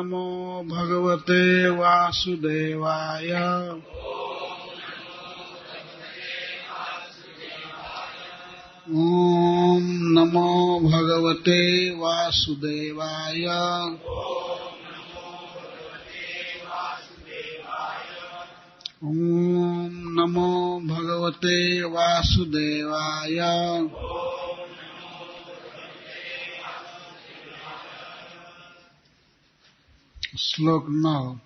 नमो भगवते वासुदेवाय। ॐ नमो भगवते वासुदेवाय। ॐ नमो भगवते वासुदेवाय। श्लोक 9।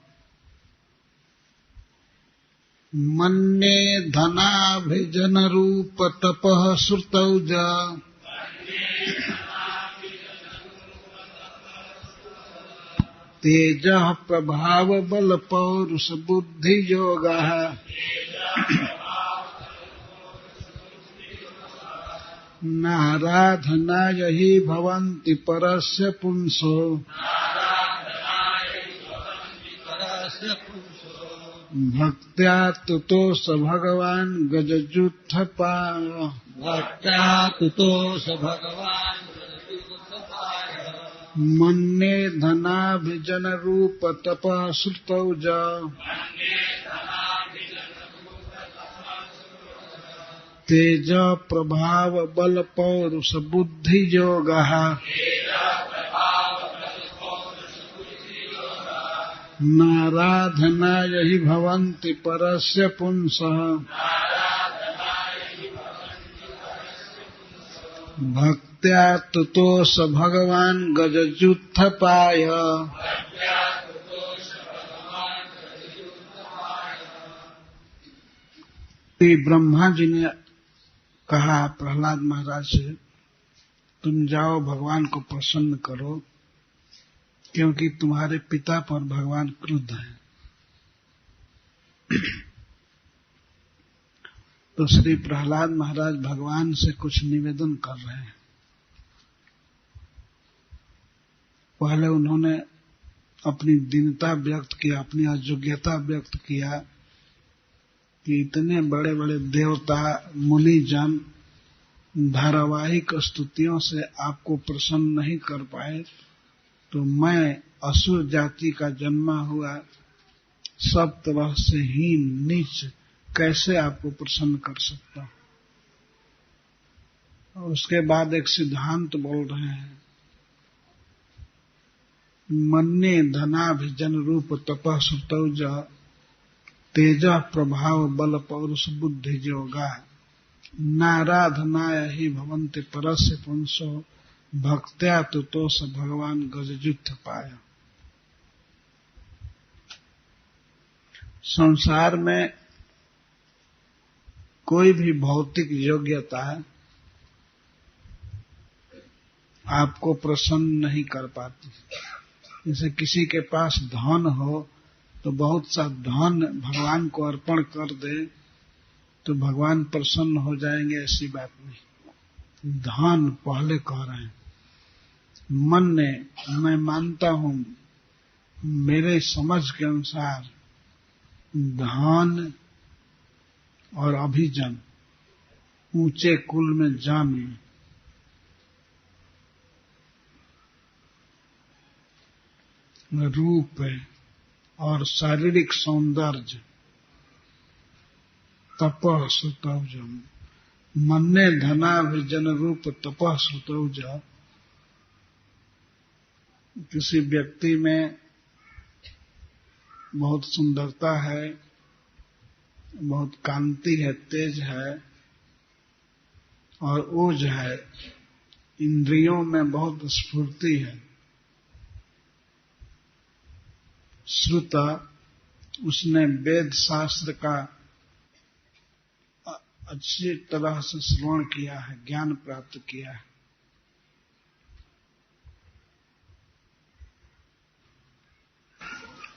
मन्ये धनाभिजन रूप तपः श्रुतौज। तेजः प्रभाव बल पौरुष बुद्धि योगः। नाराधनाय हि भवन्ति परस्य पुंसो। भक्त्या तुतो स भगवान् गजजुत्थपाय। भक्त्या तुतो स भगवान् गजजुत्थपाय। मन्ये धनाभिजन रूप तपः श्रुतौज। तेज प्रभाव बल पौरुष बुद्धि योगः। नाराधनाय हि भवन्ति परस्य पुंसः। भक्त्या तुतो स भगवान् गजजुत्थपाय। ब्रह्मा जी ने कहा प्रहलाद महाराज से, तुम जाओ भगवान को प्रसन्न करो, क्योंकि तुम्हारे पिता पर भगवान क्रुद्ध हैं। तो श्री प्रहलाद महाराज भगवान से कुछ निवेदन कर रहे हैं। पहले उन्होंने अपनी दीनता व्यक्त किया, अपनी अयोग्यता व्यक्त किया कि इतने बड़े बड़े देवता मुनि जन धारावाहिक स्तुतियों से आपको प्रसन्न नहीं कर पाए, तो मैं असुर जाति का जन्मा हुआ, सब तरह से हीन नीच, कैसे आपको प्रसन्न कर सकता हूं। और उसके बाद एक सिद्धांत बोल रहे हैं, मन्ये धनाभिजन रूप तपः श्रुतौज। तेजः प्रभाव बल पौरुष बुद्धि योगा। नाराधनाय हि भवन्ति परस्य पुंसो। भक्त्या तुतो स भगवान् गजजुत्थपाय। संसार में कोई भी भौतिक योग्यता आपको प्रसन्न नहीं कर पाती। जैसे किसी के पास धन हो तो बहुत सा धन भगवान को अर्पण कर दे तो भगवान प्रसन्न हो जाएंगे, ऐसी बात नहीं। धन पहले कह रहे हैं। मन ने, मैं मानता हूं मेरे समझ के अनुसार धन और अभिजन, ऊंचे कुल में जन्म, रूप और शारीरिक सौंदर्य, तपः श्रुतौज। मन्ये धनाभिजन रूप तपः श्रुतौज। किसी व्यक्ति में बहुत सुंदरता है, बहुत कांति है, तेज है और ओज है, इंद्रियों में बहुत स्फूर्ति है। श्रुता, उसने वेद शास्त्र का अच्छी तरह से श्रवण किया है, ज्ञान प्राप्त किया है।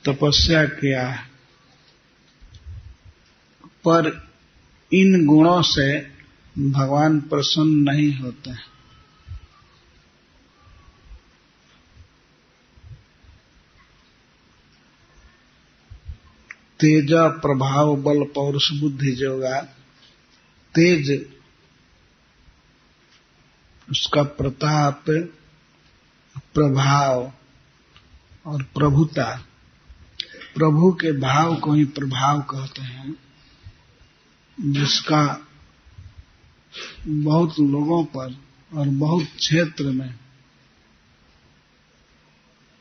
तपस्या किया है, पर इन गुणों से भगवान प्रसन्न नहीं होते। तेज प्रभाव बल पौरुष बुद्धि योगा। तेज उसका प्रताप, प्रभाव और प्रभुता, प्रभु के भाव को ही प्रभाव कहते हैं, जिसका बहुत लोगों पर और बहुत क्षेत्र में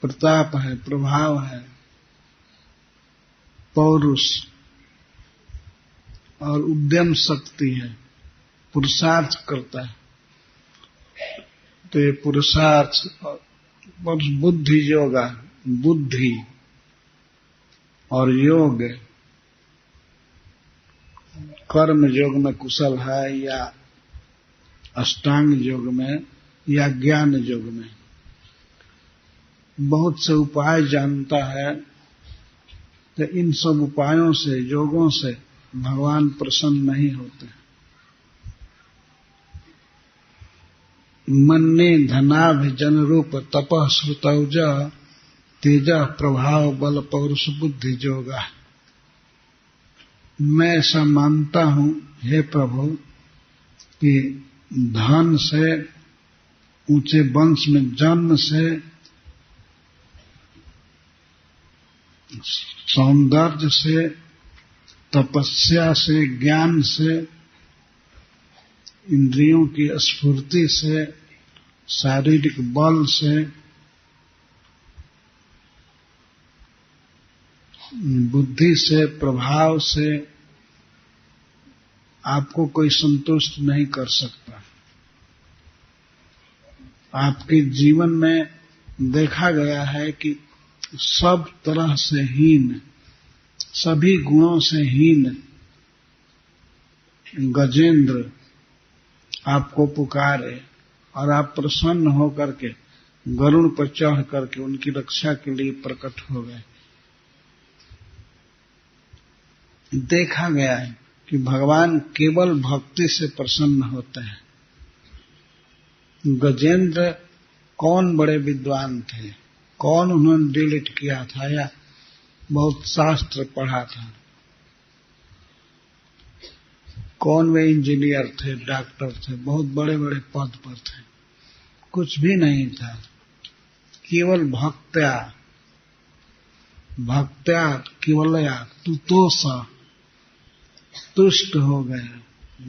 प्रताप है, प्रभाव है, पौरुष और उद्यम शक्ति है, पुरुषार्थ करता है। तो ये पुरुषार्थ और बुद्धि योगा, बुद्धि और योग कर्म योग में कुशल है या अष्टांग योग में या ज्ञान योग में, बहुत से उपाय जानता है। तो इन सब उपायों से, योगों से भगवान प्रसन्न नहीं होते। मन्ने धनाभिजन रूप तपः श्रुतौज तेज प्रभाव बल पौरुष बुद्धि योगा। मैं ऐसा मानता हूं हे प्रभु कि धन से, ऊंचे वंश में जन्म से, सौंदर्य से, तपस्या से, ज्ञान से, इंद्रियों की स्फूर्ति से, शारीरिक बल से, बुद्धि से, प्रभाव से आपको कोई संतुष्ट नहीं कर सकता। आपके जीवन में देखा गया है कि सब तरह से हीन, सभी गुणों से हीन गजेंद्र आपको पुकारे और आप प्रसन्न होकर के गरुड़ पर चढ़ करके उनकी रक्षा के लिए प्रकट हो गए। देखा गया है कि भगवान केवल भक्ति से प्रसन्न होते हैं। गजेंद्र कौन बड़े विद्वान थे, कौन उन्होंने डिलीट किया था या बहुत शास्त्र पढ़ा था, कौन वे इंजीनियर थे, डॉक्टर थे, बहुत बड़े बड़े पद पर थे, कुछ भी नहीं था। केवल भक्त्या, भक्त्या केवलया तुतोष, तुष्ट हो गए।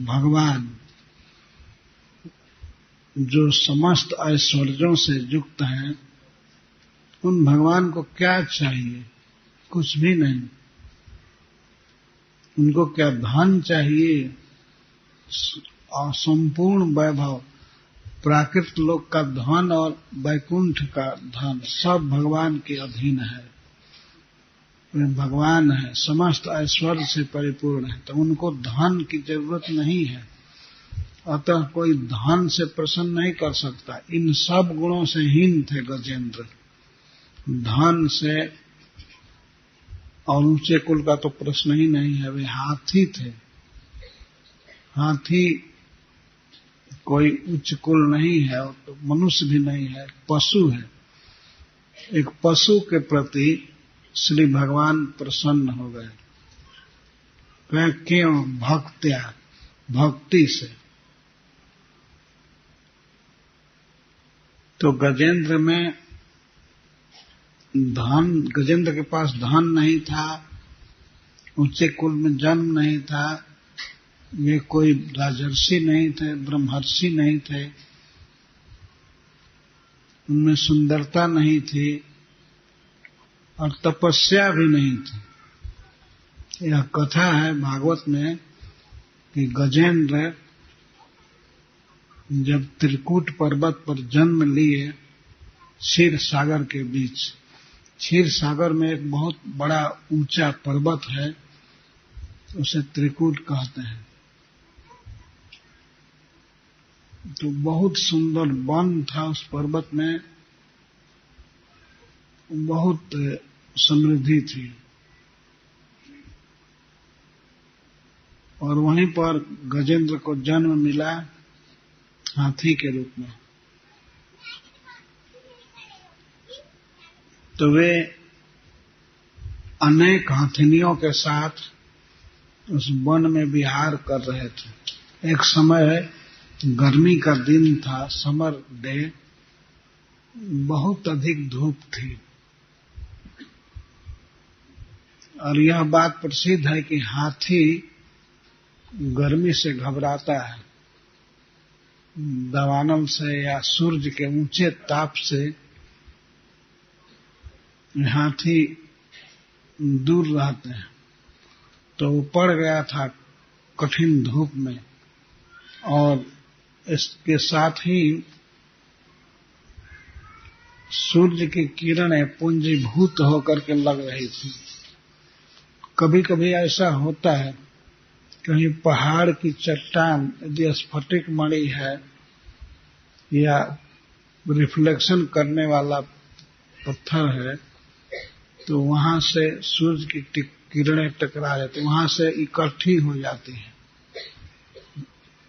भगवान जो समस्त ऐश्वर्यों से युक्त हैं, उन भगवान को क्या चाहिए? कुछ भी नहीं। उनको क्या धन चाहिए? और संपूर्ण वैभव, प्राकृत लोक का धन और वैकुंठ का धन सब भगवान के अधीन है। वे भगवान है, समस्त ऐश्वर्य से परिपूर्ण है, तो उनको धन की जरूरत नहीं है। अतः कोई धन से प्रसन्न नहीं कर सकता। इन सब गुणों से हीन थे गजेंद्र। धन से और ऊंचे कुल का तो प्रश्न ही नहीं है। वे हाथी थे। हाथी कोई उच्च कुल नहीं है और तो मनुष्य भी नहीं है, पशु है। एक पशु के प्रति श्री भगवान प्रसन्न हो गए। क्यों? भक्त्या, भक्ति से। तो गजेंद्र में धन, गजेंद्र के पास धन नहीं था, ऊंचे कुल में जन्म नहीं था, ये कोई राजर्षि नहीं थे, ब्रह्मर्षि नहीं थे, उनमें सुंदरता नहीं थी और तपस्या भी नहीं थी। यह कथा है भागवत में कि गजेंद्र जब त्रिकूट पर्वत पर जन्म लिए, क्षीर सागर के बीच, क्षीर सागर में एक बहुत बड़ा ऊंचा पर्वत है, उसे त्रिकूट कहते हैं। तो बहुत सुंदर वन था उस पर्वत में, बहुत समृद्धि थी और वहीं पर गजेंद्र को जन्म मिला हाथी के रूप में। तो वे अनेक हाथिनियों के साथ उस वन में विहार कर रहे थे। एक समय गर्मी का दिन था, समर डे, बहुत अधिक धूप थी और यह बात प्रसिद्ध है कि हाथी गर्मी से घबराता है, दावानल से या सूर्य के ऊंचे ताप से हाथी दूर रहते हैं। तो वो पड़ गया था कठिन धूप में, और इसके साथ ही सूर्य की किरणें पुंजीभूत होकर के लग रही थी। कभी कभी ऐसा होता है, कहीं पहाड़ की चट्टान यदि स्फटिक मणि है या रिफ्लेक्शन करने वाला पत्थर है, तो वहां से सूर्य की किरणें टकरा जाती, वहां से इकट्ठी हो जाती है।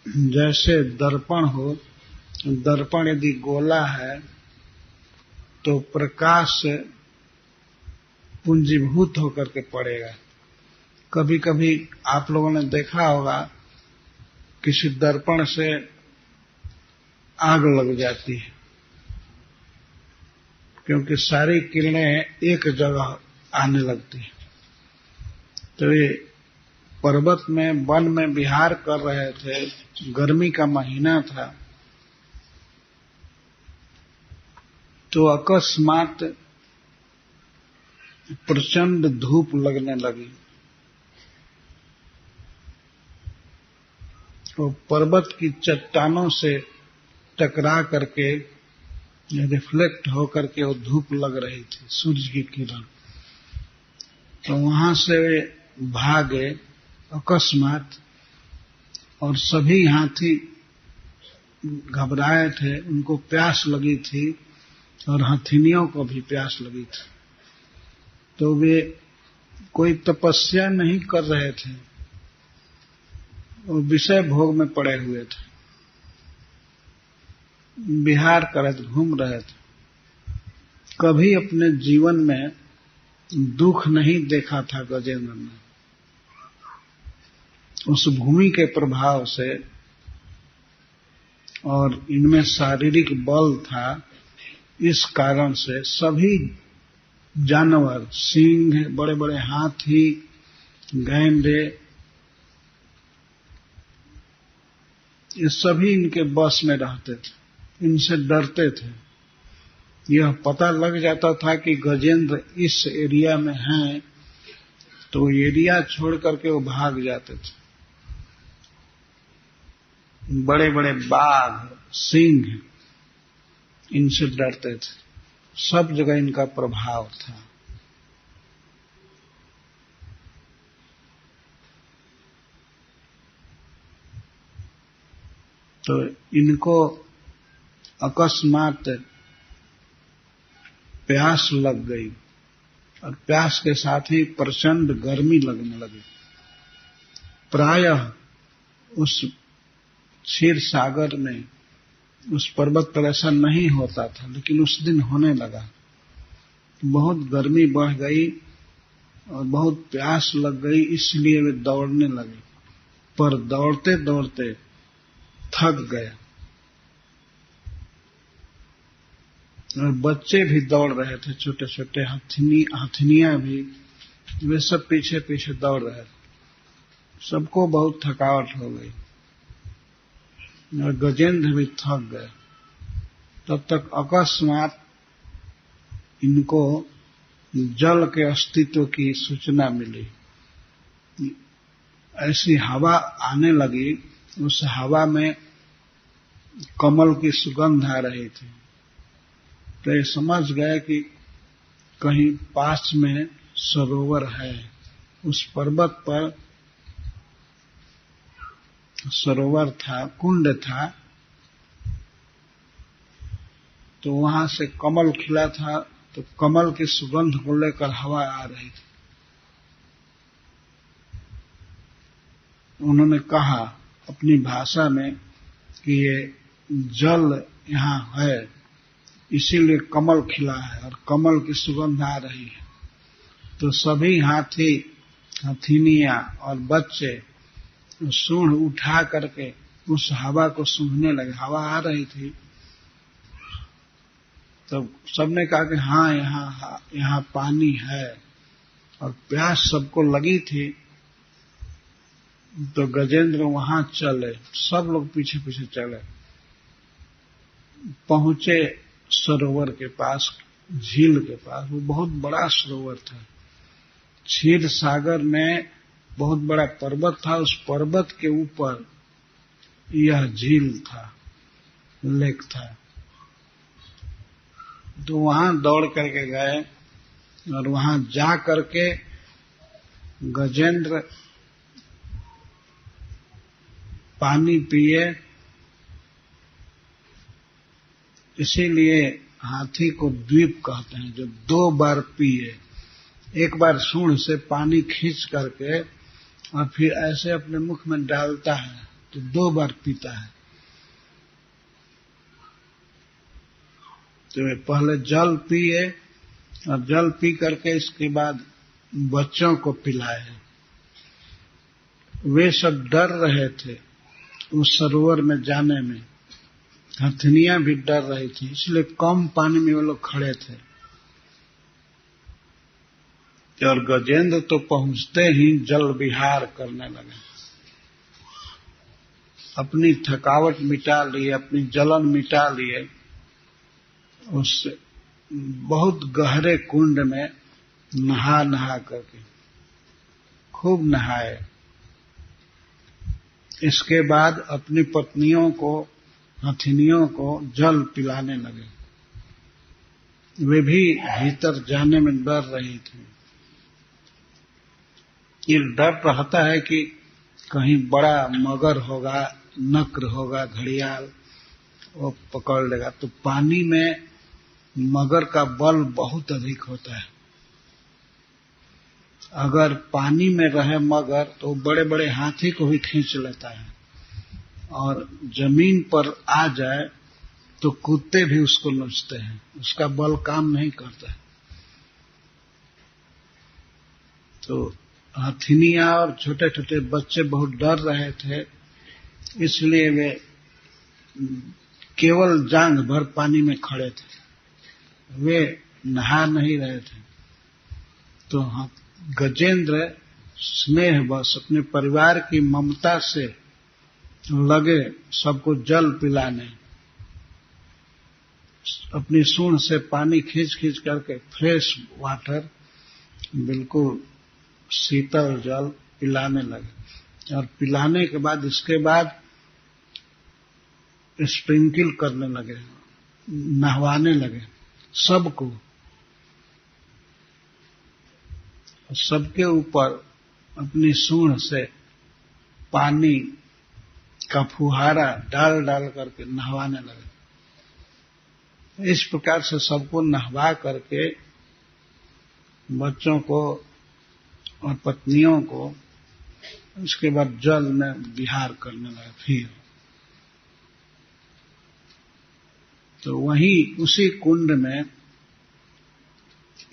जैसे दर्पण हो, दर्पण यदि गोला है तो प्रकाश पुंजीभूत होकर के पड़ेगा। कभी कभी आप लोगों ने देखा होगा किसी दर्पण से आग लग जाती है, क्योंकि सारी किरणें एक जगह आने लगती है। तो ये पर्वत में वन में विहार कर रहे थे, गर्मी का महीना था, तो अकस्मात प्रचंड धूप लगने लगी। तो पर्वत की चट्टानों से टकरा करके रिफ्लेक्ट होकर के वो धूप लग रही थी, सूर्य की किरण। तो वहां से वे भागे अकस्मात, और सभी हाथी घबराए थे, उनको प्यास लगी थी और हथिनियों को भी प्यास लगी थी। तो वे कोई तपस्या नहीं कर रहे थे, वो विषय भोग में पड़े हुए थे, विहार कर रहे थे, घूम रहे थे। कभी अपने जीवन में दुख नहीं देखा था गजेंद्र ने। उस भूमि के प्रभाव से और इनमें शारीरिक बल था, इस कारण से सभी जानवर, सिंह, बड़े बड़े हाथी, गैंडे, ये सभी इनके बस में रहते थे, इनसे डरते थे। यह पता लग जाता था कि गजेंद्र इस एरिया में हैं, तो एरिया छोड़ करके वो भाग जाते थे। बड़े बड़े बाघ, सिंह, इनसे डरते थे, सब जगह इनका प्रभाव था। तो इनको अकस्मात प्यास लग गई, और प्यास के साथ ही प्रचंड गर्मी लगने लगी। प्रायः उस क्षीर सागर में, उस पर्वत पर ऐसा नहीं होता था, लेकिन उस दिन होने लगा। बहुत गर्मी बढ़ गई और बहुत प्यास लग गई, इसलिए वे दौड़ने लगे। पर दौड़ते दौड़ते थक गए, और बच्चे भी दौड़ रहे थे, छोटे छोटे हथिनियां भी, वे सब पीछे पीछे दौड़ रहे थे। सबको बहुत थकावट हो गई और गजेंद्र भी थक गए। तब तक अकस्मात इनको जल के अस्तित्व की सूचना मिली। ऐसी हवा आने लगी, उस हवा में कमल की सुगंध आ रही थी। तो ये समझ गए कि कहीं पास में सरोवर है। उस पर्वत पर सरोवर था, कुंड था, तो वहां से कमल खिला था, तो कमल की सुगंध को लेकर हवा आ रही थी। उन्होंने कहा अपनी भाषा में कि ये जल यहाँ है, इसीलिए कमल खिला है और कमल की सुगंध आ रही है। तो सभी हाथी, हथिनियां और बच्चे सूंड उठा करके उस हवा को सूंघने लगे। हवा आ रही थी, तो सबने कहा कि हाँ, यहाँ पानी है, और प्यास सबको लगी थी, तो गजेंद्र वहां चले, सब लोग पीछे पीछे चले, पहुंचे सरोवर के पास, झील के पास। वो बहुत बड़ा सरोवर था। क्षीर सागर में बहुत बड़ा पर्वत था, उस पर्वत के ऊपर यह झील था, लेक था। तो वहां दौड़ करके गए और वहां जा करके गजेंद्र पानी पिए। इसीलिए हाथी को द्वीप कहते हैं, जो 2 बार पिए। एक बार सूंड से पानी खींच करके और फिर ऐसे अपने मुख में डालता है, तो 2 बार पीता है। तो वे पहले जल पिए और जल पी करके इसके बाद बच्चों को पिलाए। वे सब डर रहे थे उस सरोवर में जाने में, हथिनियां भी डर रही थी, इसलिए कम पानी में वो लोग खड़े थे। और गजेंद्र तो पहुंचते ही जल विहार करने लगे, अपनी थकावट मिटा लिए, अपनी जलन मिटा लिए। उस बहुत गहरे कुंड में नहा नहा करके खूब नहाए। इसके बाद अपनी पत्नियों को, हथिनियों को जल पिलाने लगे। वे भी भीतर जाने में डर रही थी। ये डर रहता है कि कहीं बड़ा मगर होगा, नक्र होगा, घड़ियाल, वो पकड़ लेगा। तो पानी में मगर का बल बहुत अधिक होता है। अगर पानी में रहे मगर तो बड़े बड़े हाथी को भी खींच लेता है, और जमीन पर आ जाए तो कुत्ते भी उसको नोचते हैं, उसका बल काम नहीं करता है। तो हथिनियां और छोटे छोटे बच्चे बहुत डर रहे थे, इसलिए वे केवल जांघ भर पानी में खड़े थे, वे नहा नहीं रहे थे। तो गजेंद्र स्नेहवश अपने परिवार की ममता से लगे सबको जल पिलाने। अपनी सूंड से पानी खींच खींच करके फ्रेश वाटर, बिल्कुल शीतल जल पिलाने लगे। और पिलाने के बाद इसके बाद स्प्रिंकल करने लगे, नहवाने लगे सबको। सबके ऊपर अपनी सूंड से पानी का फुहारा डाल डाल करके नहवाने लगे। इस प्रकार से सबको नहवा करके बच्चों को और पत्नियों को, उसके बाद जल में विहार करने लगे। फिर तो वहीं उसी कुंड में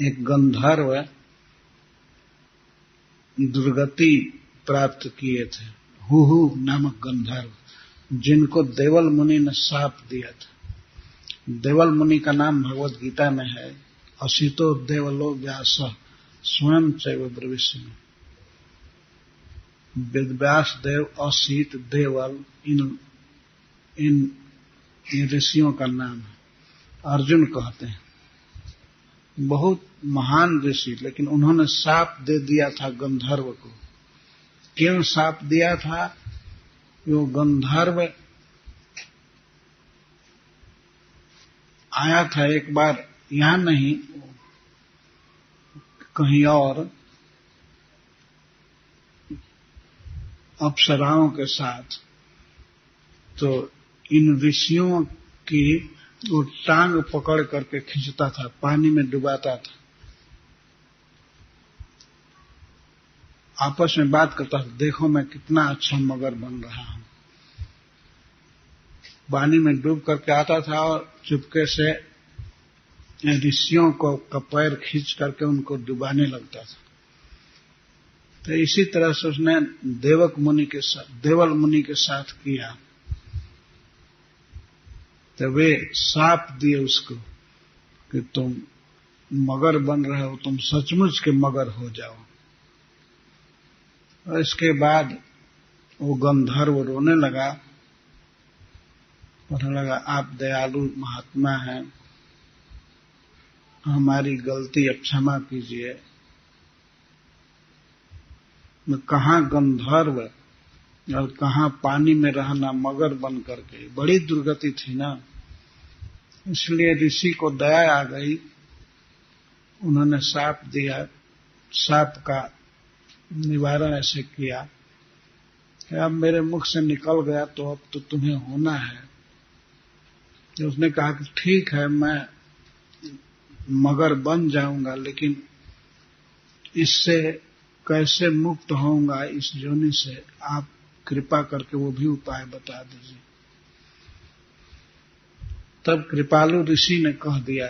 एक गंधर्व दुर्गति प्राप्त किए थे, हुहु नामक गंधर्व, जिनको देवल मुनि ने शाप दिया था। देवल मुनि का नाम भगवत गीता में है, असितो देवलो व्यास स्वयं चैव ब्रवीष्यमि। वेदव्यास देव, असित, देवल, इन ऋषियों का नाम है। अर्जुन कहते हैं बहुत महान ऋषि, लेकिन उन्होंने शाप दे दिया था गंधर्व को। क्यों शाप दिया था? वो गंधर्व आया था एक बार, यहां नहीं कहीं और, अप्सराओं के साथ। तो इन ऋषियों की वो टांग पकड़ करके खींचता था, पानी में डुबाता था, आपस में बात करता था, देखो मैं कितना अच्छा मगर बन रहा हूं। पानी में डूब करके आता था और चुपके से ऋषियों को का पैर खींच करके उनको डुबाने लगता था। तो इसी तरह से उसने देवल मुनि के साथ किया। तो वे शाप दिए उसको कि तुम मगर बन रहे हो, तुम सचमुच के मगर हो जाओ। और इसके बाद वो गंधर्व रोने लगा, कहने लगा आप दयालु महात्मा हैं, हमारी गलती अब क्षमा कीजिए। मैं कहाँ गंधर्व और कहाँ पानी में रहना मगर बन करके, बड़ी दुर्गति थी ना। इसलिए ऋषि को दया आ गई, उन्होंने शाप दिया। शाप का निवारण ऐसे किया कि अब मेरे मुख से निकल गया तो अब तो तुम्हें होना है। तो उसने कहा कि ठीक है, मैं मगर बन जाऊंगा, लेकिन इससे कैसे मुक्त होऊंगा इस योनि से, आप कृपा करके वो भी उपाय बता दीजिए। तब कृपालु ऋषि ने कह दिया,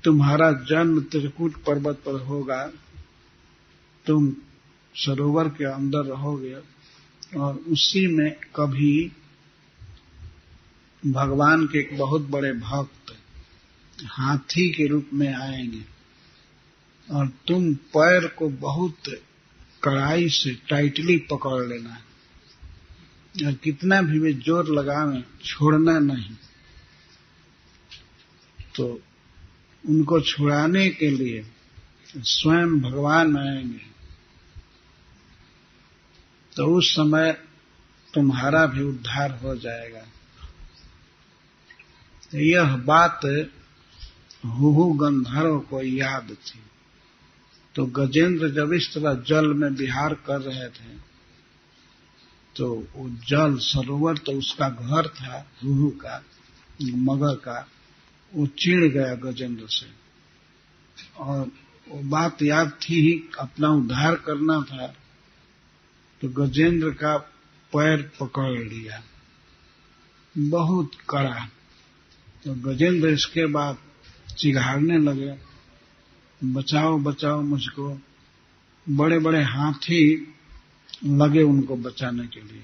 तुम्हारा जन्म त्रिकूट पर्वत पर होगा, तुम सरोवर के अंदर रहोगे और उसी में कभी भगवान के एक बहुत बड़े भक्त हाथी के रूप में आएंगे और तुम पैर को बहुत कड़ाई से टाइटली पकड़ लेना है और कितना भी वे जोर लगावें छोड़ना नहीं। तो उनको छुड़ाने के लिए स्वयं भगवान आएंगे, तो उस समय तुम्हारा भी उद्धार हो जाएगा। यह बात हुहु गंधर्व को याद थी। तो गजेंद्र जब इस तरह जल में विहार कर रहे थे, तो वो जल सरोवर तो उसका घर था, हुहु का, मगर का, वो चिढ़ गया गजेंद्र से और वो बात याद थी ही, अपना उद्धार करना था। तो गजेंद्र का पैर पकड़ लिया बहुत कड़ा। तो गजेंद्र इसके बाद चिघाड़ने लगे, बचाओ बचाओ मुझको। बड़े बड़े हाथी लगे उनको बचाने के लिए।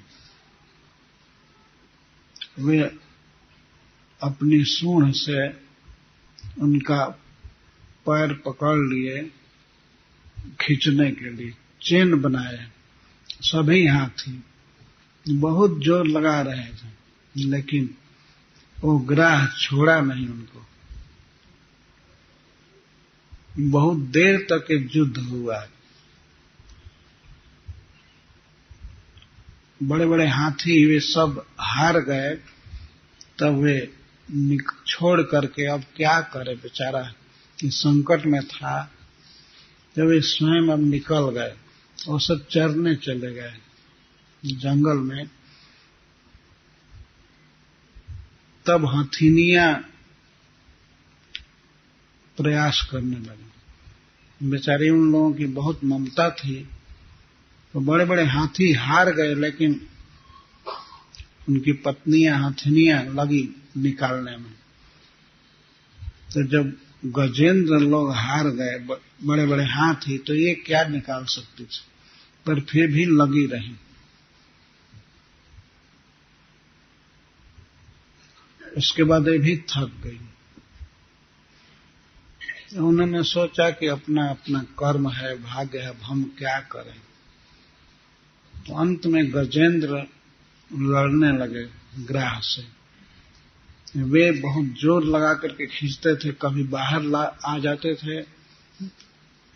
वे अपनी सूंड से उनका पैर पकड़ लिए खींचने के लिए, चेन बनाए। सभी हाथी बहुत जोर लगा रहे थे, लेकिन वो ग्राह छोड़ा नहीं उनको। बहुत देर तक युद्ध हुआ। बड़े बड़े हाथी वे सब हार गए। तब वे छोड़ करके अब क्या करे, बेचारा इस संकट में था। जब वे स्वयं अब निकल गए और सब चरने चले गए जंगल में, तब हथिनियां प्रयास करने लगे। बेचारी उन लोगों की बहुत ममता थी, तो बड़े बड़े हाथी हार गए, लेकिन उनकी पत्नियां हथिनियां लगी निकालने में। तो जब गजेंद्र लोग हार गए, बड़े बड़े हाथी, तो ये क्या निकाल सकती थी, पर फिर भी लगी रही। उसके बाद ये भी थक गई। उन्होंने सोचा कि अपना अपना कर्म है, भाग्य है, हम क्या करें। तो अंत में गजेंद्र लड़ने लगे ग्राह से। वे बहुत जोर लगा करके खींचते थे, कभी बाहर आ जाते थे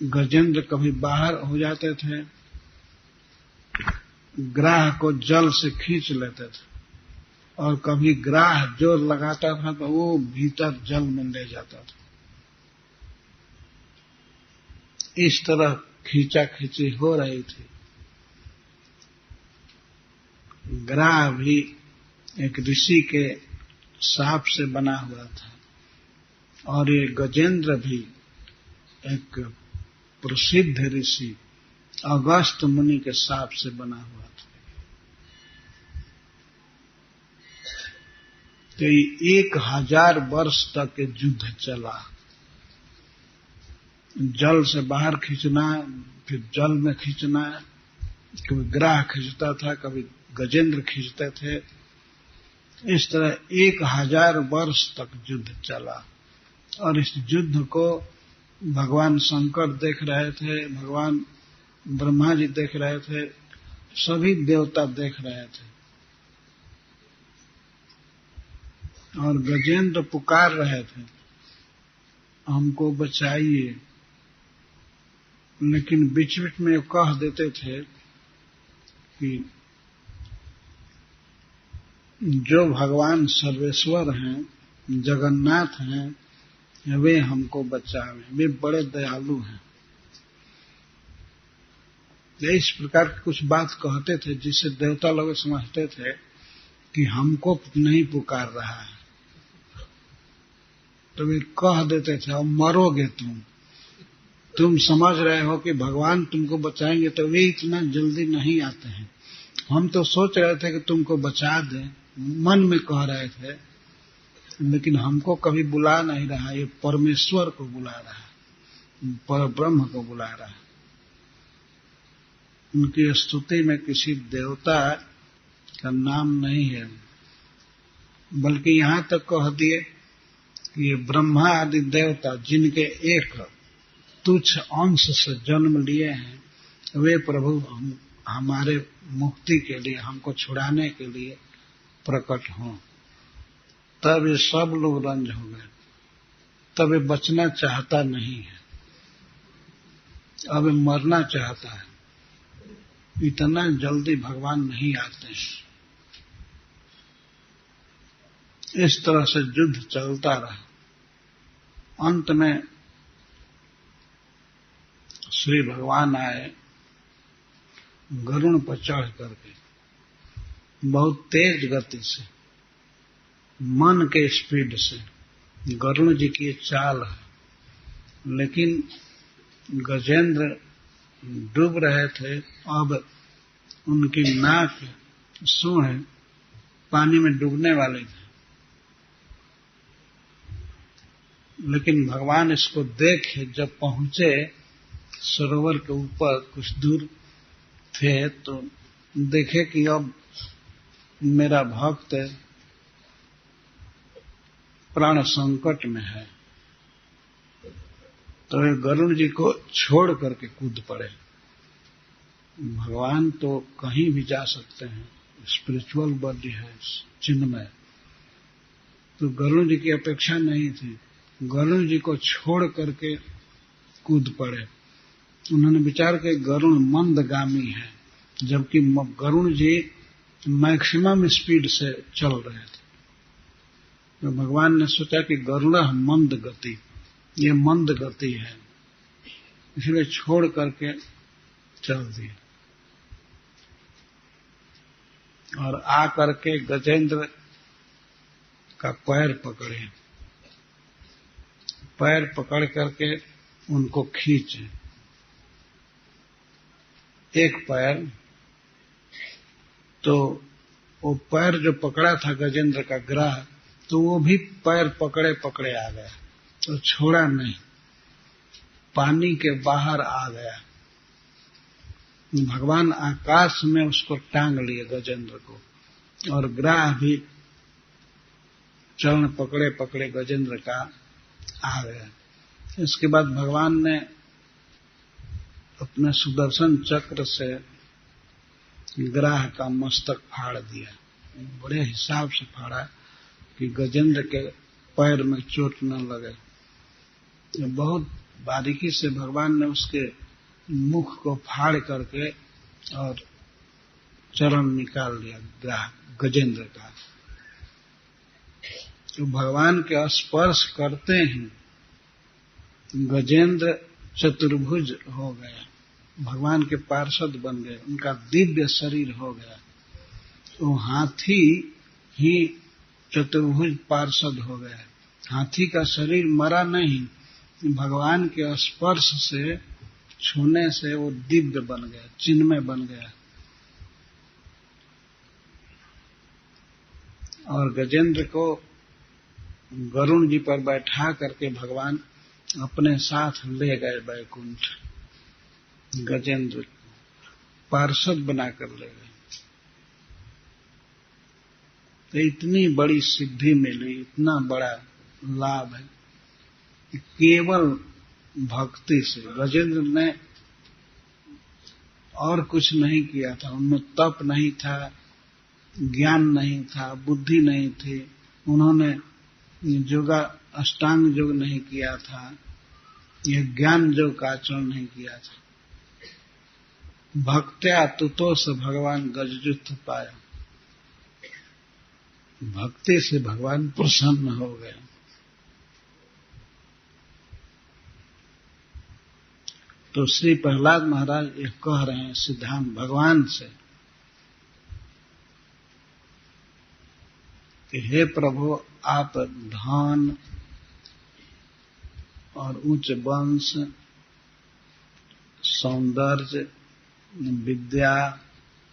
गजेंद्र, कभी बाहर हो जाते थे। ग्राह को जल से खींच लेते थे और कभी ग्राह जोर लगाता था तो वो भीतर जल में ले जाता था। इस तरह खींचा खींची हो रही थी। ग्राह भी एक ऋषि के शाप से बना हुआ था और ये गजेंद्र भी एक प्रसिद्ध ऋषि अगस्त मुनि के शाप से बना हुआ था। तो 1000 वर्ष तक युद्ध चला। जल से बाहर खींचना, फिर जल में खींचना, कभी ग्राह खींचता था, कभी गजेंद्र खींचते थे। इस तरह 1000 वर्ष तक युद्ध चला और इस युद्ध को भगवान शंकर देख रहे थे, भगवान ब्रह्मा जी देख रहे थे, सभी देवता देख रहे थे। और गजेंद्र पुकार रहे थे, हमको बचाइए, लेकिन बीच बीच में कह देते थे कि जो भगवान सर्वेश्वर हैं, जगन्नाथ हैं, वे हमको बचावे, वे बड़े दयालु हैं। इस प्रकार की कुछ बात कहते थे जिससे देवता लोग समझते थे कि हमको नहीं पुकार रहा है। तो वे कह देते थे, अब मरोगे तुम समझ रहे हो कि भगवान तुमको बचाएंगे, तो वे इतना जल्दी नहीं आते हैं। हम तो सोच रहे थे कि तुमको बचा दें, मन में कह रहे थे, लेकिन हमको कभी बुला नहीं रहा। ये परमेश्वर को बुला रहा है, परब्रह्म को बुला रहा है। उनकी स्तुति में किसी देवता का नाम नहीं है, बल्कि यहां तक कह दिए कि ये ब्रह्मा आदि देवता जिनके एक तुच्छ अंश से जन्म लिए हैं, वे प्रभु हमारे मुक्ति के लिए, हमको छुड़ाने के लिए प्रकट हों। तब ये सब लोग रंज हो गए। तब ये बचना चाहता नहीं है, अब ये मरना चाहता है। इतना जल्दी भगवान नहीं आते हैं। इस तरह से युद्ध चलता रहा। अंत में श्री भगवान आए गरुड़ पर चढ़ करके, बहुत तेज गति से, मन के स्पीड से। गरुड़ जी की चाल है, लेकिन गजेंद्र डूब रहे थे। अब उनकी नाक, सूंड पानी में डूबने वाले थे, लेकिन भगवान इसको देखे, जब पहुंचे सरोवर के ऊपर कुछ दूर थे, तो देखे कि अब मेरा भक्त प्राण संकट में है। तो वे गरुड़ जी को छोड़ करके कूद पड़े। भगवान तो कहीं भी जा सकते हैं, स्पिरिचुअल बॉडी है, चिन्मय। तो गरुड़ जी की अपेक्षा नहीं थी, गरुड़ जी को छोड़ करके कूद पड़े। उन्होंने विचार किया गरुड़ मंदगामी है, जबकि गरुड़ जी मैक्सिमम स्पीड से चल रहे थे। तो भगवान ने सोचा कि गरुड़ मंद गति, ये मंद गति है, इसलिए छोड़ करके चल दिए। और आ करके गजेंद्र का पैर पकड़े, पैर पकड़ करके उनको खींचे। एक पैर, तो वो पैर जो पकड़ा था गजेंद्र का ग्राह, तो वो भी पैर पकड़े पकड़े आ गया, तो छोड़ा नहीं, पानी के बाहर आ गया। भगवान आकाश में उसको टांग लिए गजेंद्र को, और ग्राह भी चरण पकड़े पकड़े गजेंद्र का आ गया। इसके बाद भगवान ने अपने सुदर्शन चक्र से ग्राह का मस्तक फाड़ दिया। बड़े हिसाब से फाड़ा कि गजेंद्र के पैर में चोट न लगे। बहुत बारीकी से भगवान ने उसके मुख को फाड़ करके और चरण निकाल लिया ग्राह गजेंद्र का। तो भगवान के स्पर्श करते ही गजेंद्र चतुर्भुज हो गया, भगवान के पार्षद बन गए, उनका दिव्य शरीर हो गया। तो हाथी ही चतुर्भुज पार्षद हो गया। हाथी का शरीर मरा नहीं, भगवान के स्पर्श से, छूने से वो दिव्य बन गया, चिन्मय बन गया। और गजेंद्र को गरुड़ जी पर बैठा करके भगवान अपने साथ ले गए वैकुंठ। गजेंद्र पार्षद बनाकर ले गए। तो इतनी बड़ी सिद्धि मिली, इतना बड़ा लाभ है। केवल भक्ति से। गजेंद्र ने और कुछ नहीं किया था, उनमें तप नहीं था, ज्ञान नहीं था, बुद्धि नहीं थी, उन्होंने योगा अष्टांग योग नहीं किया था, यह ज्ञान योग का आचरण नहीं किया था। भक्त्या तुतोष भगवान गजयुत्थ पाया, भक्ति से भगवान प्रसन्न हो गए। तो श्री प्रहलाद महाराज ये कह रहे हैं सिद्धांत भगवान से कि हे प्रभु, आप धन और उच्च वंश, सौंदर्य, विद्या,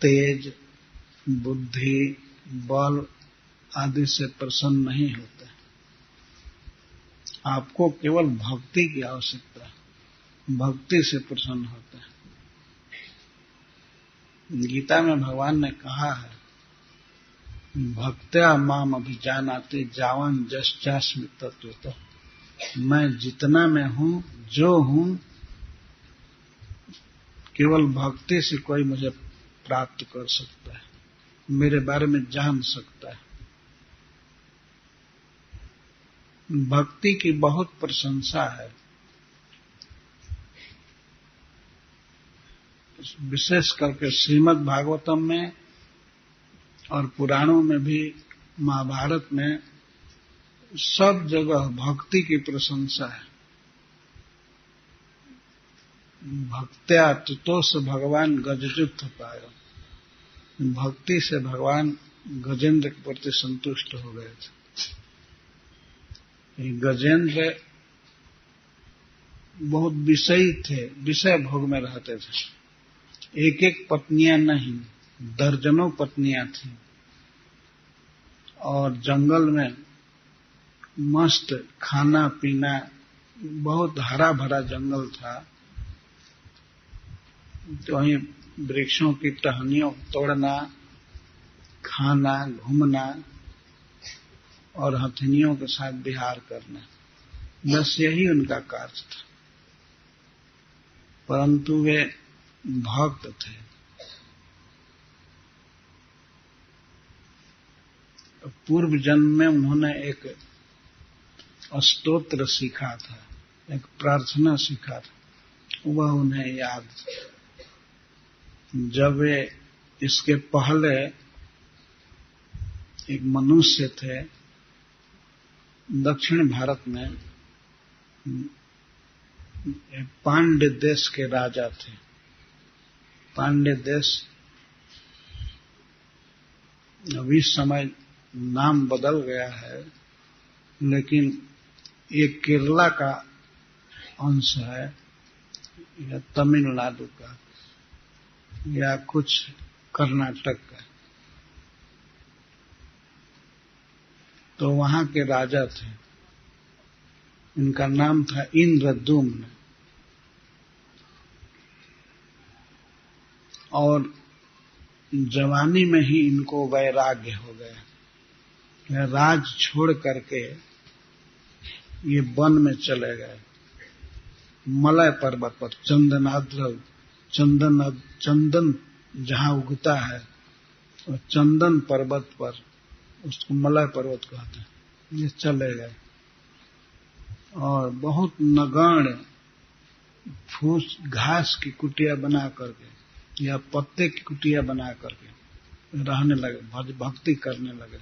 तेज, बुद्धि, बल आदि से प्रसन्न नहीं होते। आपको केवल भक्ति की आवश्यकता है, भक्ति से प्रसन्न होते हैं। गीता में भगवान ने कहा है, भक्त्या माम अभिजानाति जावान जश्चास्मि तत्वतः। मैं जितना मैं हूं, जो हूं, केवल भक्ति से कोई मुझे प्राप्त कर सकता है, मेरे बारे में जान सकता है। भक्ति की बहुत प्रशंसा है, विशेष करके श्रीमद् भागवतम में और पुराणों में भी, महाभारत में, सब जगह भक्ति की प्रशंसा है। भक्त्या तुतोष भगवान गजयुत्थ पाया, भक्ति से भगवान गजेंद्र के प्रति संतुष्ट हो गए थे। गजेंद्र बहुत विषयी थे, विषय भोग में रहते थे। एक एक पत्नियां नहीं, दर्जनों पत्नियां थीं, और जंगल में मस्त खाना पीना, बहुत हरा भरा जंगल था। तो वहीं वृक्षों की टहनियों तोड़ना, खाना, घूमना और हथिनियों के साथ विहार करना, बस यही उनका कार्य था। परंतु वे भक्त थे। पूर्व जन्म में उन्होंने एक स्तोत्र सीखा था, एक प्रार्थना सीखा था, वह उन्हें याद था। जब वे इसके पहले एक मनुष्य थे, दक्षिण भारत में पांड्य देश के राजा थे। पांड्य देश अभी समय नाम बदल गया है, लेकिन ये केरला का अंश है या तमिलनाडु का या कुछ कर्नाटक का। तो वहां के राजा थे, इनका नाम था इंद्रद्युम्न। और जवानी में ही इनको वैराग्य हो गया, राज छोड़ करके ये वन में चले गए, मलय पर्वत पर। चंदन जहां उगता है, और चंदन पर्वत पर, उसको मलय पर्वत कहते हैं, ये चले गए। और बहुत नगण्य फूस घास की कुटिया बना करके या पत्ते की कुटिया बना करके रहने लगे, भक्ति करने लगे।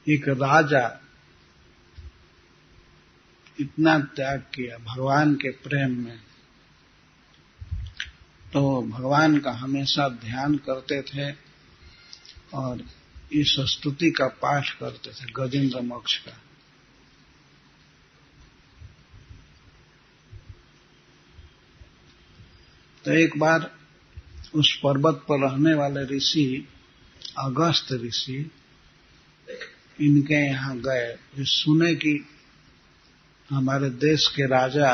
एक राजा इतना त्याग किया भगवान के प्रेम में, तो भगवान का हमेशा ध्यान करते थे और इस स्तुति का पाठ करते थे, गजेंद्र मोक्ष का। तो एक बार उस पर्वत पर रहने वाले ऋषि अगस्त ऋषि इनके यहाँ गए, सुने कि हमारे देश के राजा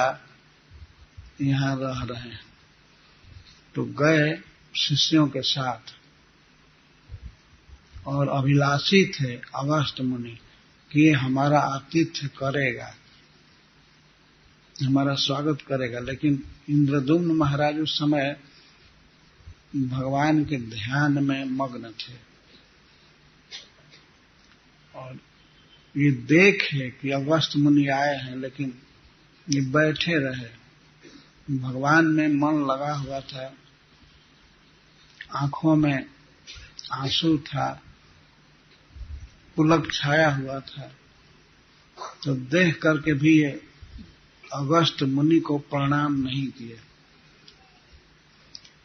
यहाँ रह रहे हैं। तो गए शिष्यों के साथ, और अभिलाषी थे अगस्त्य मुनि कि हमारा आतिथ्य करेगा, हमारा स्वागत करेगा। लेकिन इंद्रद्युम्न महाराज उस समय भगवान के ध्यान में मग्न थे और ये देखे कि अगस्त्य मुनि आए हैं, लेकिन ये बैठे रहे, भगवान में मन लगा हुआ था, आंखों में आंसू था, पुलक छाया हुआ था। तो देख करके भी ये अगस्त्य मुनि को प्रणाम नहीं किए,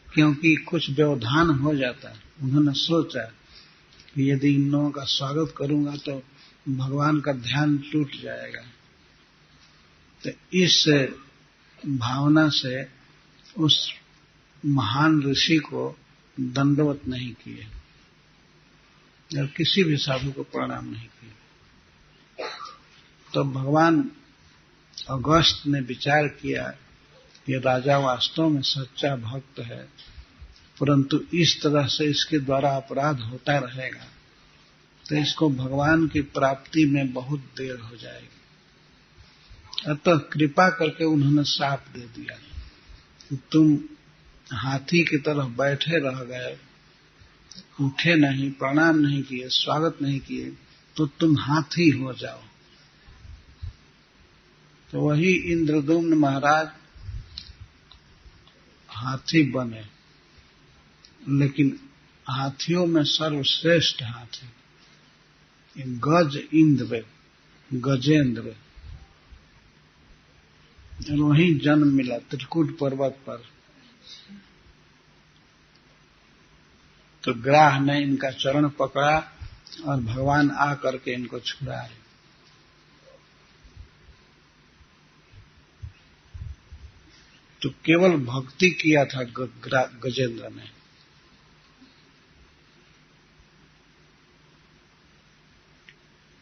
क्योंकि कुछ व्यवधान हो जाता। उन्होंने सोचा कि यदि इन लोगों का स्वागत करूंगा तो भगवान का ध्यान टूट जाएगा। तो इस भावना से उस महान ऋषि को दंडवत नहीं किए और किसी भी साधु को प्रणाम नहीं किए। तो भगवान अगस्त्य ने विचार किया कि राजा वास्तव में सच्चा भक्त है, परंतु इस तरह से इसके द्वारा अपराध होता रहेगा तो इसको भगवान की प्राप्ति में बहुत देर हो जाएगी। अतः कृपा करके उन्होंने शाप दे दिया कि तुम हाथी की तरह बैठे रह गए, उठे नहीं, प्रणाम नहीं किए, स्वागत नहीं किए, तो तुम हाथी हो जाओ। तो वही इंद्रद्युम्न महाराज हाथी बने, लेकिन हाथियों में सर्वश्रेष्ठ हाथी गज इंद्र, गजेंद्र, और वहीं जन्म मिला त्रिकुट पर्वत पर। तो ग्राह ने इनका चरण पकड़ा और भगवान आ करके इनको छुड़ाए। तो केवल भक्ति किया था गजेंद्र ने।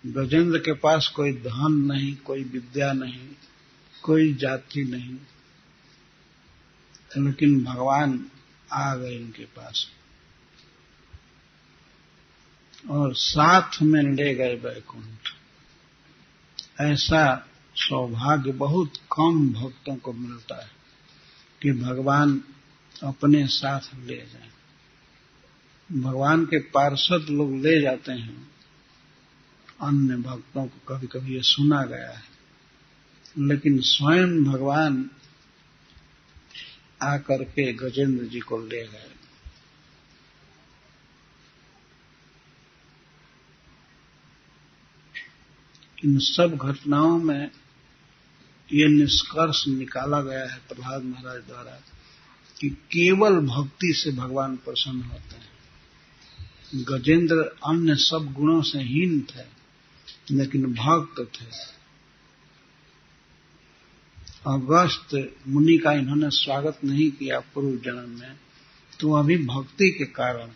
गजेंद्र के पास कोई धन नहीं, कोई विद्या नहीं, कोई जाति नहीं, लेकिन भगवान आ गए इनके पास और साथ में ले गए वैकुंठ। ऐसा सौभाग्य बहुत कम भक्तों को मिलता है कि भगवान अपने साथ ले जाएं। भगवान के पार्षद लोग ले जाते हैं अन्य भक्तों को, कभी कभी ये सुना गया है, लेकिन स्वयं भगवान आकर के गजेंद्र जी को ले गए। इन सब घटनाओं में ये निष्कर्ष निकाला गया है प्रहलाद महाराज द्वारा कि केवल भक्ति से भगवान प्रसन्न होते हैं। गजेंद्र अन्य सब गुणों से हीन थे, लेकिन भक्त थे। अगस्त्य मुनि का इन्होंने स्वागत नहीं किया पूर्व जन्म में, तो अभी भक्ति के कारण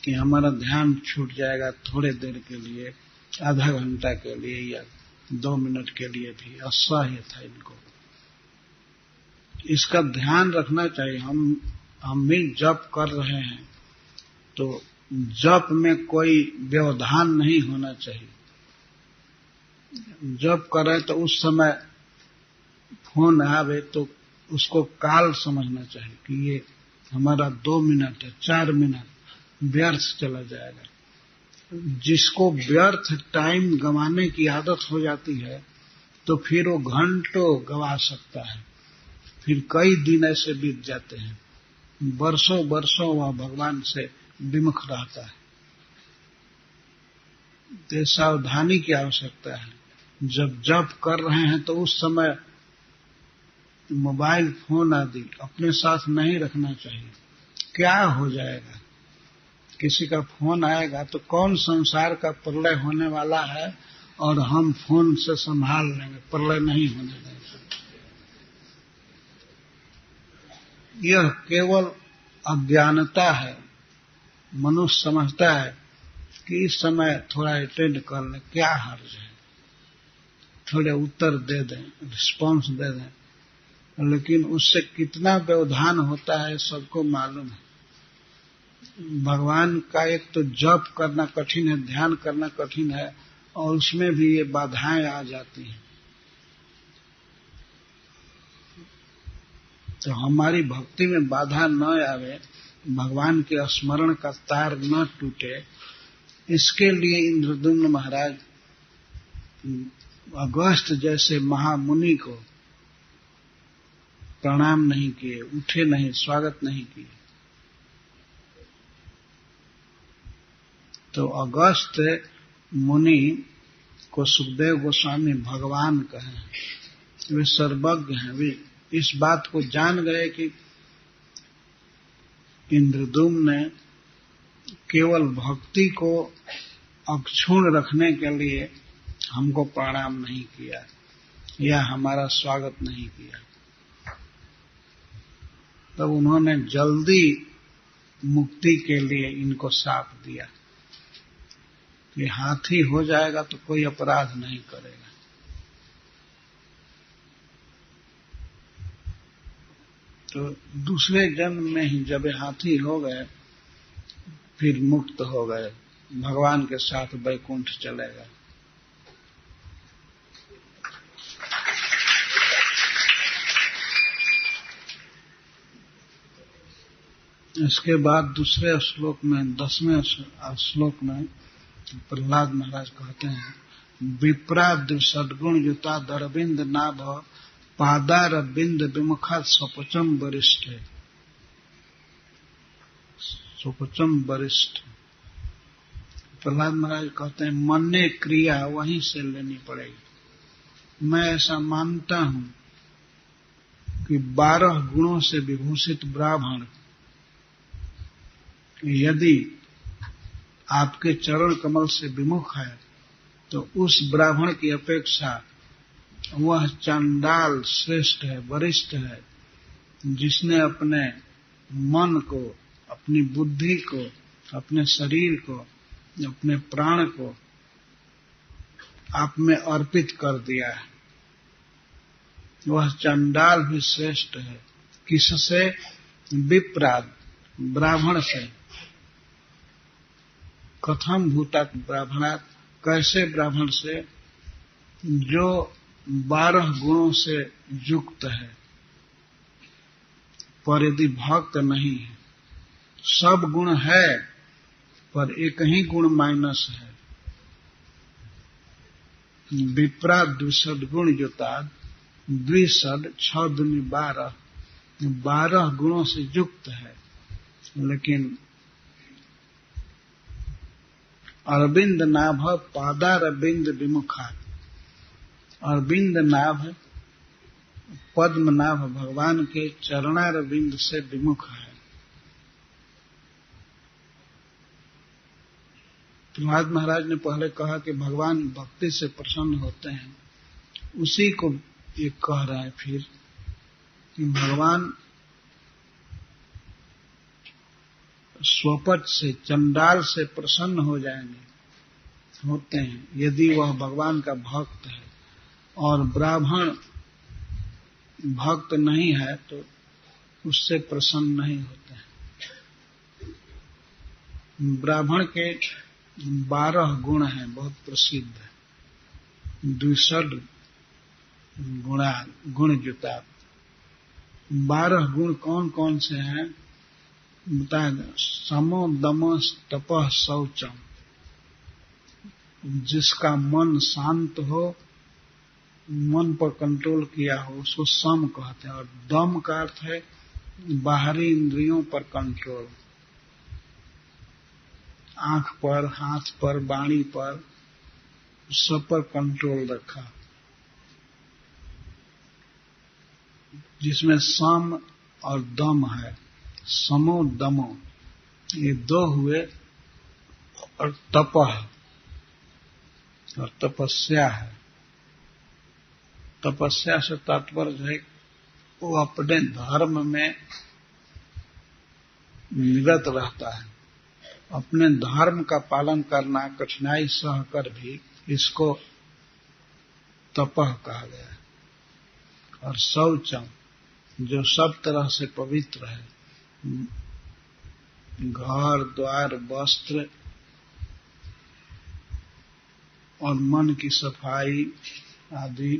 कि हमारा ध्यान छूट जाएगा थोड़े देर के लिए, आधा घंटा के लिए या 2 मिनट के लिए भी असह्य था इनको। इसका ध्यान रखना चाहिए। हम भी जप कर रहे हैं तो जप में कोई व्यवधान नहीं होना चाहिए। जप करें तो उस समय फोन आवे तो उसको काल समझना चाहिए कि ये हमारा 2 मिनट है, 4 मिनट व्यर्थ चला जाएगा। जिसको व्यर्थ टाइम गंवाने की आदत हो जाती है तो फिर वो घंटों गंवा सकता है, फिर कई दिन ऐसे बीत जाते हैं, वर्षों वर्षों वह भगवान से विमुख रहता है। तो सावधानी की आवश्यकता है। जब जप कर रहे हैं तो उस समय मोबाइल फोन आदि अपने साथ नहीं रखना चाहिए। क्या हो जाएगा, किसी का फोन आएगा तो कौन संसार का प्रलय होने वाला है और हम फोन से संभाल लेंगे, प्रलय नहीं होने देंगे। यह केवल अज्ञानता है। मनुष्य समझता है कि इस समय थोड़ा अटेंड कर ले, क्या हर्ज है, थोड़े उत्तर दे दें, रिस्पॉन्स दे दें, लेकिन उससे कितना व्यवधान होता है सबको मालूम है। भगवान का एक तो जप करना कठिन है, ध्यान करना कठिन है, और उसमें भी ये बाधाएं आ जाती हैं। तो हमारी भक्ति में बाधा न आवे, भगवान के स्मरण का तार न टूटे, इसके लिए इंद्रद्युम्न महाराज अगस्त जैसे महामुनि को प्रणाम नहीं किए, उठे नहीं, स्वागत नहीं किए। तो अगस्त मुनि को सुखदेव गोस्वामी भगवान कहे। वे सर्वज्ञ हैं, वे इस बात को जान गए कि इंद्रद्युम्न ने केवल भक्ति को अक्षुण्ण रखने के लिए हमको प्रणाम नहीं किया या हमारा स्वागत नहीं किया। तब उन्होंने जल्दी मुक्ति के लिए इनको शाप दिया कि हाथी हो जाएगा तो कोई अपराध नहीं करेगा। तो दूसरे जन्म में ही जब हाथी हो गए, फिर मुक्त हो गए, भगवान के साथ वैकुंठ चले गए। इसके बाद दूसरे श्लोक में, 10वें श्लोक में प्रहलाद महाराज कहते हैं, विप्राद सद्गुण युता दरबिंद नाभ पादार बिंद विमुखा स्वपचम वरिष्ठ। स्वपचम वरिष्ठ प्रहलाद महाराज कहते हैं, मन ने क्रिया वहीं से लेनी पड़ेगी। मैं ऐसा मानता हूं कि 12 गुणों से विभूषित ब्राह्मण यदि आपके चरण कमल से विमुख है तो उस ब्राह्मण की अपेक्षा वह चांडाल श्रेष्ठ है, वरिष्ठ है, जिसने अपने मन को, अपनी बुद्धि को, अपने शरीर को, अपने प्राण को आप में अर्पित कर दिया है। वह चांडाल भी श्रेष्ठ है। किससे? विप्राद, ब्राह्मण से। कथम भूतात ब्राह्मणात्, कैसे ब्राह्मण से? जो 12 गुणों से युक्त है, पर यदि भक्त नहीं है। सब गुण है पर एक ही गुण माइनस है। विप्रा द्विशद गुण युताद, द्विशद 6 दूनी 12, 12 गुणों से युक्त है, लेकिन अरविंद नाभ पादारविंद विमुखा। अरविंद नाभ, पद्म नाभ भगवान के चरणारविंद से विमुख है। प्रहलाद महाराज ने पहले कहा कि भगवान भक्ति से प्रसन्न होते हैं, उसी को ये कह रहा है फिर कि भगवान स्वपच से, चंडाल से प्रसन्न हो जाएंगे, होते हैं, यदि वह भगवान का भक्त है। और ब्राह्मण भक्त नहीं है तो उससे प्रसन्न नहीं होते हैं। ब्राह्मण के 12 गुण हैं, बहुत प्रसिद्ध है। द्विशद गुण युता। 12 गुण कौन कौन से हैं बताया? समो दम तपः शौचम। जिसका मन शांत हो, मन पर कंट्रोल किया हो, उसको सम कहते हैं। और दम का अर्थ है बाहरी इंद्रियों पर कंट्रोल। आंख पर, हाथ पर, वाणी पर, सब पर कंट्रोल रखा, जिसमें सम और दम है। समो दमो ये 2 हुए। और तपः और तपस्या है। तपस्या से तात्पर्य है वो अपने धर्म में निरत रहता है। अपने धर्म का पालन करना, कठिनाई सहकर भी, इसको तपः कहा गया है। और शौचम, जो सब तरह से पवित्र है, घर द्वार वस्त्र और मन की सफाई आदि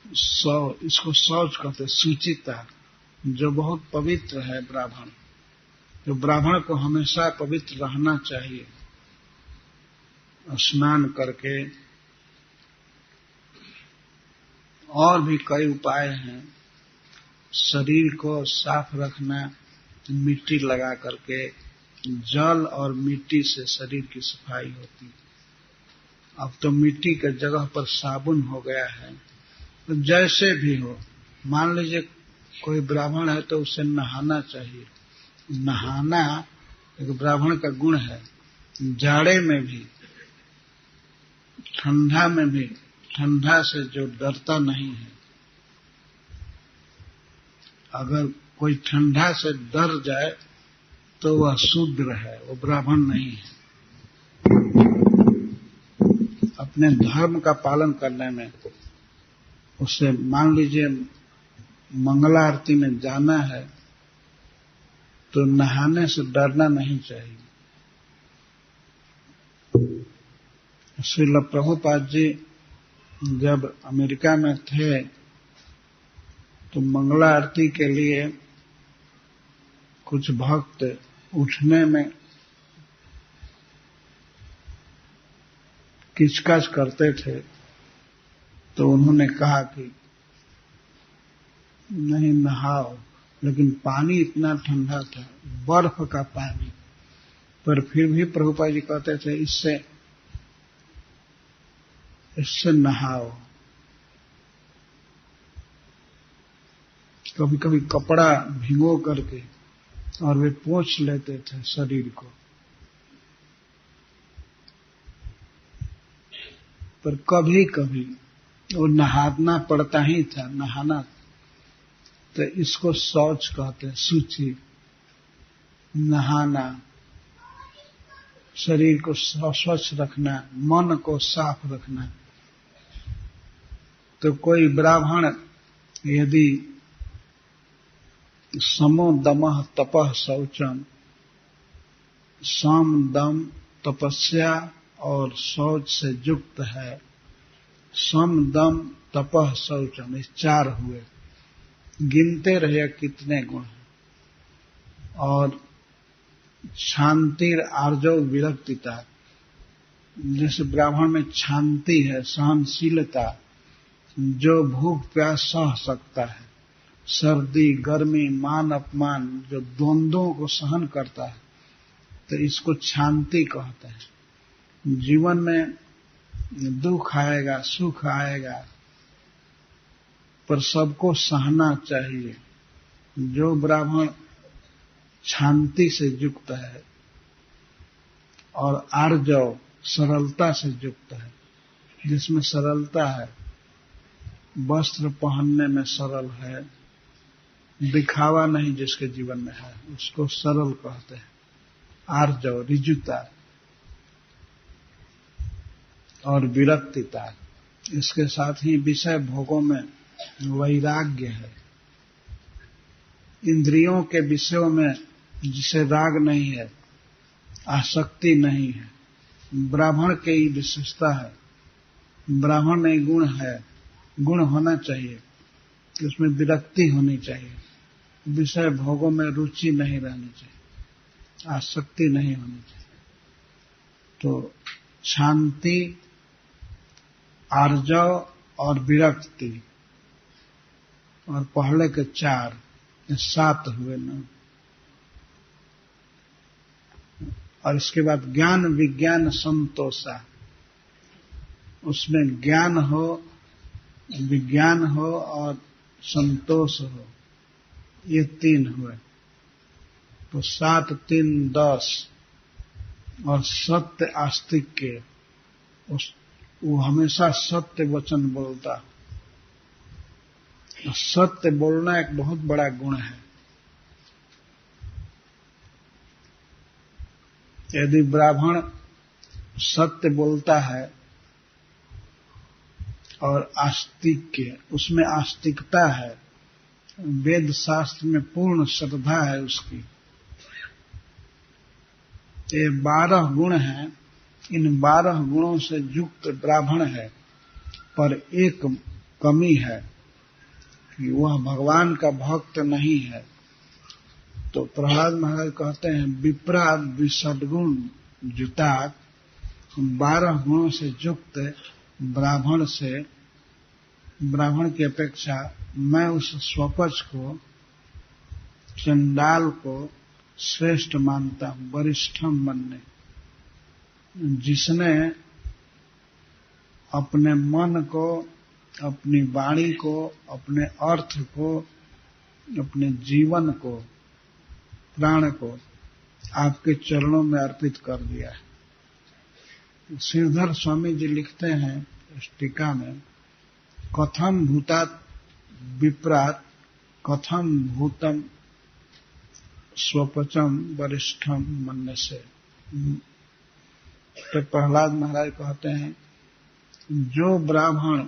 इसको शौच कहते, शुचिता, जो बहुत पवित्र है ब्राह्मण, जो ब्राह्मण को हमेशा पवित्र रहना चाहिए। स्नान करके, और भी कई उपाय हैं। शरीर को साफ रखना, मिट्टी लगा करके, जल और मिट्टी से शरीर की सफाई होती। अब तो मिट्टी के जगह पर साबुन हो गया है। तो जैसे भी हो, मान लीजिए कोई ब्राह्मण है तो उसे नहाना चाहिए। नहाना एक ब्राह्मण का गुण है। जाड़े में भी, ठंडा में भी, ठंडा से जो डरता नहीं है। अगर कोई ठंडा से डर जाए तो वह शूद्र है, वो ब्राह्मण नहीं है। अपने धर्म का पालन करने में उसे, मान लीजिए मंगला आरती में जाना है तो नहाने से डरना नहीं चाहिए। श्रील प्रभुपाद जी जब अमेरिका में थे तो मंगला आरती के लिए कुछ भक्त उठने में किचकच करते थे, तो उन्होंने कहा कि नहीं नहाओ, लेकिन पानी इतना ठंडा था, बर्फ का पानी, पर फिर भी प्रभुपाद जी कहते थे इससे नहाओ। कभी कभी कपड़ा भिगो करके और वे पोंछ लेते थे शरीर को। पर कभी कभी वो नहाना पड़ता ही था, नहाना। तो इसको शौच कहते हैं, शुचि, नहाना, शरीर को स्वच्छ रखना, मन को साफ रखना। तो कोई ब्राह्मण यदि समो दमः तपः शौचम, सम दम तपस्या और शौच से युक्त है, सम दम तपः शौचम, इस 4 हुए। गिनते रहे कितने गुण हैं। और शांति आर्जव विरक्तिता, जैसे ब्राह्मण में शांति है, सहनशीलता, जो भूख प्यास सह सकता है, सर्दी गर्मी मान अपमान, जो द्वंद्वों को सहन करता है, तो इसको शांति कहते हैं। जीवन में दुख आएगा, सुख आएगा, पर सबको सहना चाहिए। जो ब्राह्मण शांति से युक्त है और आर्जव, सरलता से युक्त है, जिसमें सरलता है, वस्त्र पहनने में सरल है, दिखावा नहीं जिसके जीवन में है, उसको सरल कहते हैं। आर्जव, ऋजुता और विरक्तिता, इसके साथ ही विषय भोगों में वैराग्य है। इंद्रियों के विषयों में जिसे राग नहीं है, आसक्ति नहीं है, ब्राह्मण की विशेषता है। ब्राह्मण में गुण है, गुण होना चाहिए कि उसमें विरक्ति होनी चाहिए, विषय भोगों में रुचि नहीं रहनी चाहिए, आसक्ति नहीं होनी चाहिए। तो शांति, आर्जव और विरक्ति, और पहले के 4, 7 हुए ना। और इसके बाद ज्ञान विज्ञान संतोषा, उसमें ज्ञान हो, विज्ञान हो और संतोष हो, ये 3 हुए। तो 7, 3, 10। और सत्य आस्तिक्य, वो हमेशा सत्य वचन बोलता। सत्य बोलना एक बहुत बड़ा गुण है। यदि ब्राह्मण सत्य बोलता है और आस्तिक्य, उसमें आस्तिकता है, वेद शास्त्र में पूर्ण श्रद्धा है उसकी, ये 12 गुण हैं, इन 12 गुणों से युक्त ब्राह्मण है, पर एक कमी है कि वह भगवान का भक्त नहीं है। तो प्रहलाद महाराज कहते हैं विप्राद विसद्गुण युतात, 12 गुणों से युक्त ब्राह्मण की अपेक्षा मैं उस स्वपच को, चंडाल को श्रेष्ठ मानता हूं। वरिष्ठम मनने, जिसने अपने मन को, अपनी वाणी को, अपने अर्थ को, अपने जीवन को, प्राण को आपके चरणों में अर्पित कर दिया है। श्रीधर स्वामी जी लिखते हैं इस टीका में, कथम भूतात विप्रात कथम भूतम स्वपचम वरिष्ठम मनने से। तो प्रहलाद महाराज कहते हैं जो ब्राह्मण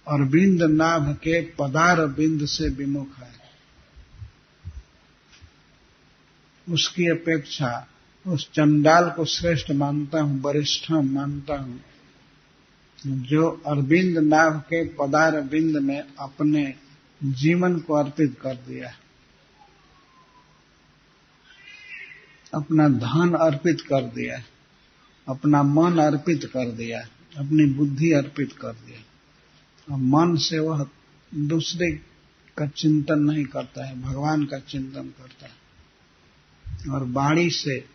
अरविंद नाभ के पदार बिंद से विमुख है, उसकी अपेक्षा उस चंडाल को श्रेष्ठ मानता हूं, वरिष्ठम मानता हूं, जो अरविंद नाभ के पदार बिंद में अपने जीवन को अर्पित कर दिया, अपना धन अर्पित कर दिया, अपना मन अर्पित कर दिया, अपनी बुद्धि अर्पित कर दिया, और मन से वह दूसरे का चिंतन नहीं करता है, भगवान का चिंतन करता है, और वाणी से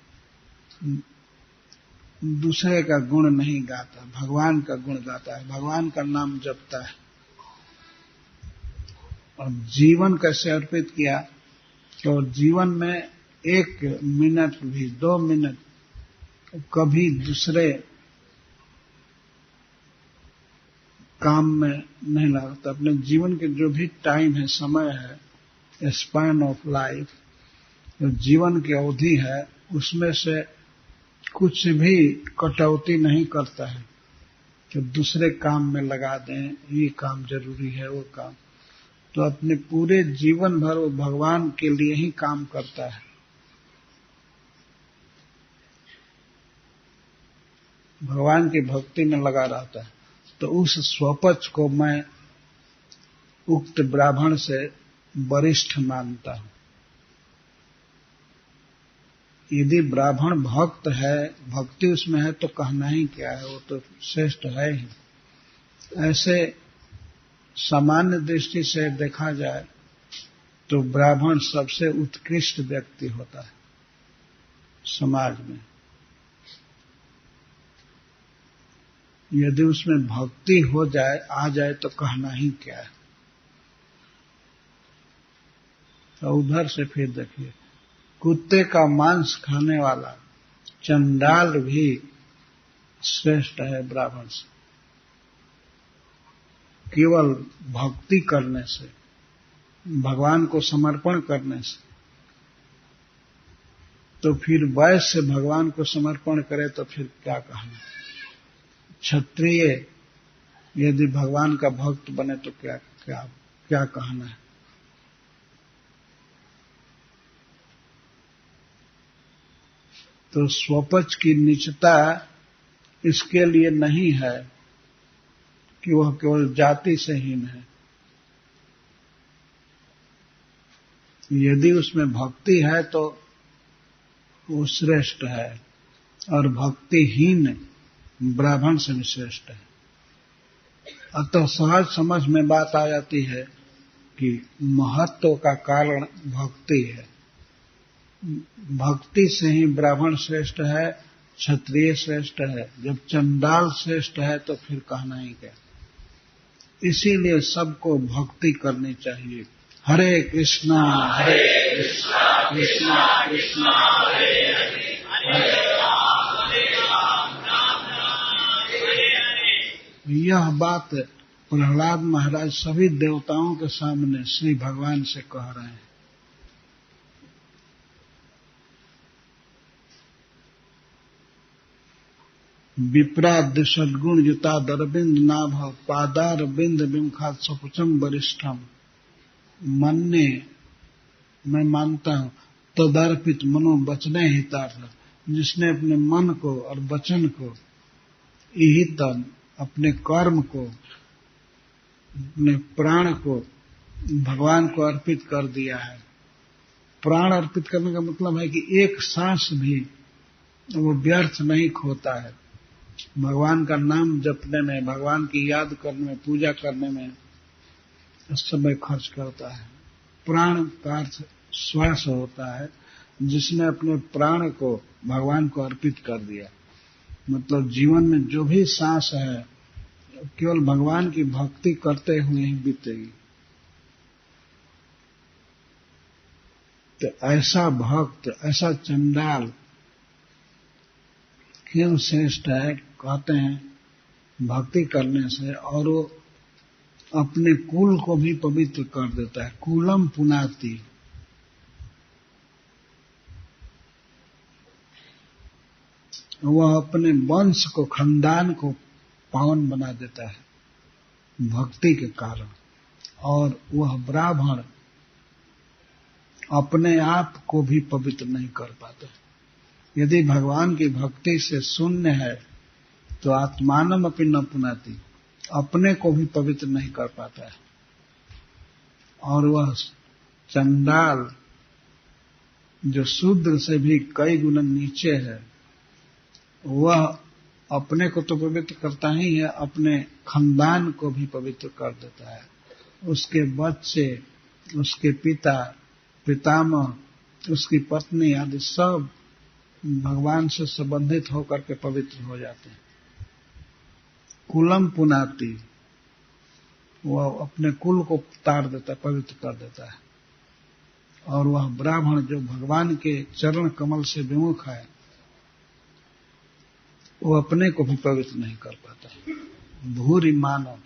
दूसरे का गुण नहीं गाता, भगवान का गुण गाता है, भगवान का नाम जपता है। और जीवन कैसे अर्पित किया, तो जीवन में 1 मिनट भी, 2 मिनट कभी दूसरे काम में नहीं लगता। अपने जीवन के जो भी टाइम है, समय है, स्पैन ऑफ लाइफ, जो जीवन की अवधि है, उसमें से कुछ भी कटौती नहीं करता है कि दूसरे काम में लगा दें, ये काम जरूरी है, वो काम। तो अपने पूरे जीवन भर वो भगवान के लिए ही काम करता है। भगवान की भक्ति में लगा रहता है। तो उस स्वपच को मैं उक्त ब्राह्मण से वरिष्ठ मानता हूं। यदि ब्राह्मण भक्त है, भक्ति उसमें है, तो कहना ही क्या है, वो तो श्रेष्ठ है ही। ऐसे सामान्य दृष्टि से देखा जाए तो ब्राह्मण सबसे उत्कृष्ट व्यक्ति होता है समाज में। यदि उसमें भक्ति हो जाए, आ जाए, तो कहना ही क्या है। तो उधर से फिर देखिए, कुत्ते का मांस खाने वाला चंडाल भी श्रेष्ठ है ब्राह्मण से, केवल भक्ति करने से, भगवान को समर्पण करने से। तो फिर वैश्य भगवान को समर्पण करे तो फिर क्या कहना। क्षत्रिय यदि भगवान का भक्त बने तो क्या कहना है। तो स्वपच की नीचता इसके लिए नहीं है कि वह केवल जाति से हीन है। यदि उसमें भक्ति है तो वो श्रेष्ठ है, और भक्तिहीन ब्राह्मण से भी श्रेष्ठ है। अतः सहज समझ में बात आ जाती है कि महत्व का कारण भक्ति है। भक्ति से ही ब्राह्मण श्रेष्ठ है, क्षत्रिय श्रेष्ठ है। जब चंडाल श्रेष्ठ है तो फिर कहना ही क्या। इसीलिए सबको भक्ति करनी चाहिए। हरे कृष्णा हरे कृष्णा कृष्णा कृष्णा हरे हरे, हरे राम राम हरे हरे। यह बात प्रहलाद महाराज सभी देवताओं के सामने श्री भगवान से कह रहे हैं। विप्राद्य सद्गुण युता दरबिंद नाभ पादार बिंद बिमखात सपुचम वरिष्ठम। मन्ने मैं मानता हूं, तदर्पित मनो वचने हितार्थ, जिसने अपने मन को और वचन को हितन, अपने कर्म को, अपने प्राण को भगवान को अर्पित कर दिया है। प्राण अर्पित करने का मतलब है कि एक सांस भी वो व्यर्थ नहीं खोता है। भगवान का नाम जपने में, भगवान की याद करने में, पूजा करने में समय खर्च करता है। प्राण का अर्थ श्वास होता है, जिसने अपने प्राण को भगवान को अर्पित कर दिया। मतलब जीवन में जो भी सांस है केवल भगवान की भक्ति करते हुए ही बीतेगी। तो ऐसा भक्त, ऐसा चंडाल क्यों श्रेष्ठ है? कहते हैं भक्ति करने से, और वो अपने कुल को भी पवित्र कर देता है। कुलम पुनाति, वह अपने वंश को, खानदान को पावन बना देता है भक्ति के कारण। और वह ब्राह्मण अपने आप को भी पवित्र नहीं कर पाता। यदि भगवान की भक्ति से शून्य है तो आत्मानम अपि न पुनाति, अपने को भी पवित्र नहीं कर पाता है। और वह चंडाल जो शूद्र से भी कई गुना नीचे है, वह अपने को तो पवित्र करता ही है, अपने खानदान को भी पवित्र कर देता है। उसके बच्चे, उसके पिता, पितामह, उसकी पत्नी आदि सब भगवान से संबंधित होकर के पवित्र हो जाते हैं। कुलम पुनाति, वह अपने कुल को तार देता है, पवित्र कर देता है। और वह ब्राह्मण जो भगवान के चरण कमल से विमुख है, वो अपने को भी पवित्र नहीं कर पाता। भूरि मानव,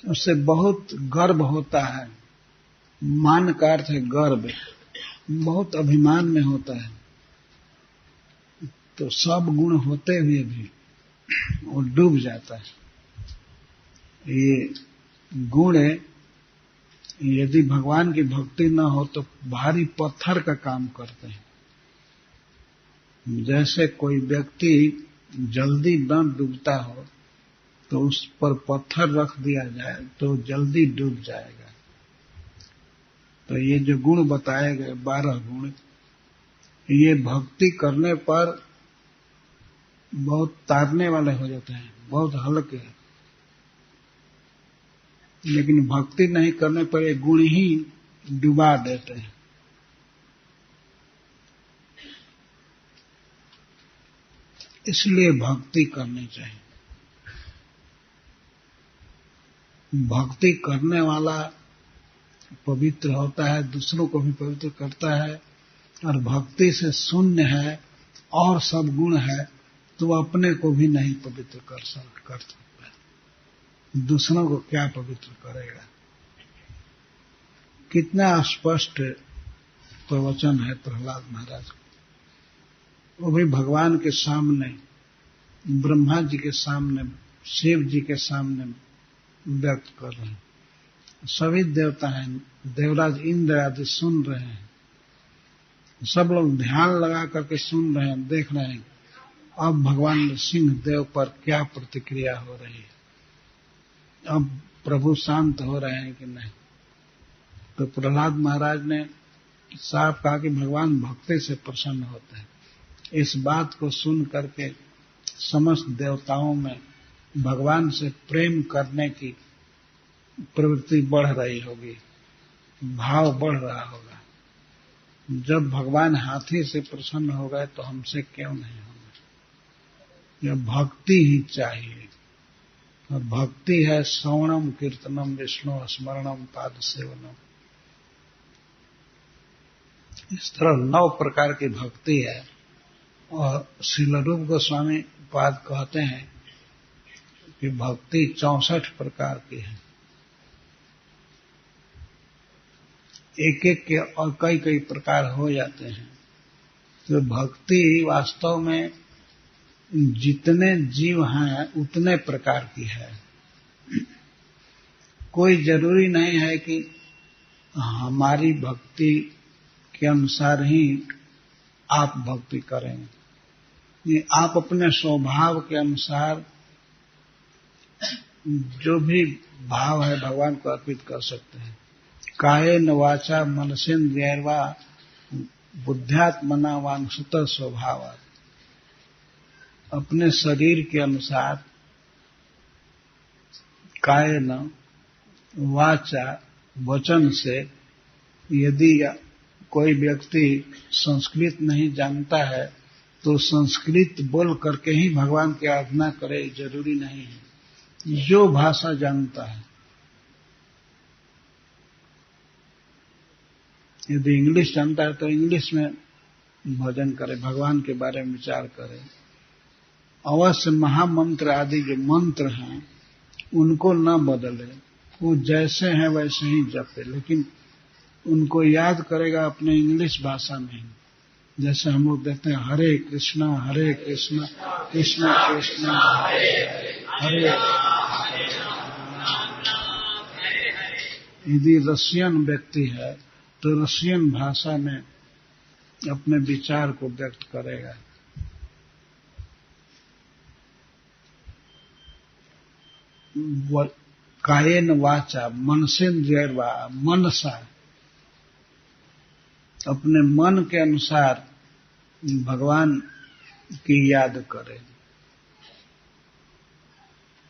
उससे बहुत गर्व होता है। मान का अर्थ है गर्व, बहुत अभिमान में होता है। तो सब गुण होते हुए भी वो डूब जाता है। ये गुण यदि भगवान की भक्ति न हो तो भारी पत्थर का काम करते हैं। जैसे कोई व्यक्ति जल्दी न डूबता हो तो उस पर पत्थर रख दिया जाए तो जल्दी डूब जाएगा। तो ये जो गुण बताए गए 12 गुण, ये भक्ति करने पर बहुत तारने वाले हो जाते हैं, बहुत हल्के। लेकिन भक्ति नहीं करने पर ये गुण ही डुबा देते हैं। इसलिए भक्ति करनी चाहिए। भक्ति करने वाला पवित्र होता है, दूसरों को भी पवित्र करता है। और भक्ति से शून्य है और सब गुण है तो अपने को भी नहीं पवित्र कर सकता, दूसरों को क्या पवित्र करेगा। कितना स्पष्ट प्रवचन है प्रहलाद महाराज का। वो भी भगवान के सामने, ब्रह्मा जी के सामने, शिव जी के सामने व्यक्त कर रहे हैं। सभी देवता हैं, देवराज इंद्र आदि सुन रहे हैं। सब लोग ध्यान लगा करके सुन रहे हैं, देख रहे हैं अब भगवान सिंह देव पर क्या प्रतिक्रिया हो रही है, अब प्रभु शांत हो रहे हैं कि नहीं। तो प्रहलाद महाराज ने साफ कहा कि भगवान भक्ति से प्रसन्न होते हैं। इस बात को सुन करके समस्त देवताओं में भगवान से प्रेम करने की प्रवृत्ति बढ़ रही होगी, भाव बढ़ रहा होगा। जब भगवान हाथी से प्रसन्न हो गए तो हमसे क्यों नहीं होंगे। यह भक्ति ही चाहिए। और भक्ति है श्रवणम कीर्तनम विष्णु स्मरणम पाद सेवनम। इस तरह 9 प्रकार की भक्ति है। और श्रील रूप गोस्वामी पाद कहते हैं कि भक्ति 64 प्रकार की है। एक एक के और कई कई प्रकार हो जाते हैं। तो भक्ति वास्तव में जितने जीव हैं उतने प्रकार की है। कोई जरूरी नहीं है कि हमारी भक्ति के अनुसार ही आप भक्ति करेंगे। ये आप अपने स्वभाव के अनुसार जो भी भाव है भगवान को अर्पित कर सकते हैं। कायेन वाचा मनसेन्द्रियैर्वा बुद्ध्यात्मना वांछित स्वभावात्, अपने शरीर के अनुसार कायेन वाचा वचन से, यदि कोई व्यक्ति संस्कृत नहीं जानता है तो संस्कृत बोल करके ही भगवान की आराधना करे, जरूरी नहीं है। जो भाषा जानता है, यदि इंग्लिश जानता है तो इंग्लिश में भजन करे, भगवान के बारे में विचार करे। अवश्य महामंत्र आदि जो मंत्र हैं उनको न बदले, वो जैसे हैं वैसे ही जपे, लेकिन उनको याद करेगा अपने इंग्लिश भाषा में ही। जैसे हम लोग देखते हैं हरे कृष्णा कृष्ण कृष्ण हरे हरे। यदि रशियन व्यक्ति है तो रशियन भाषा में अपने विचार को व्यक्त करेगा। कायेन वाचा मनसेन्द्रियैर्वा, मनसा, अपने मन के अनुसार भगवान की याद करे।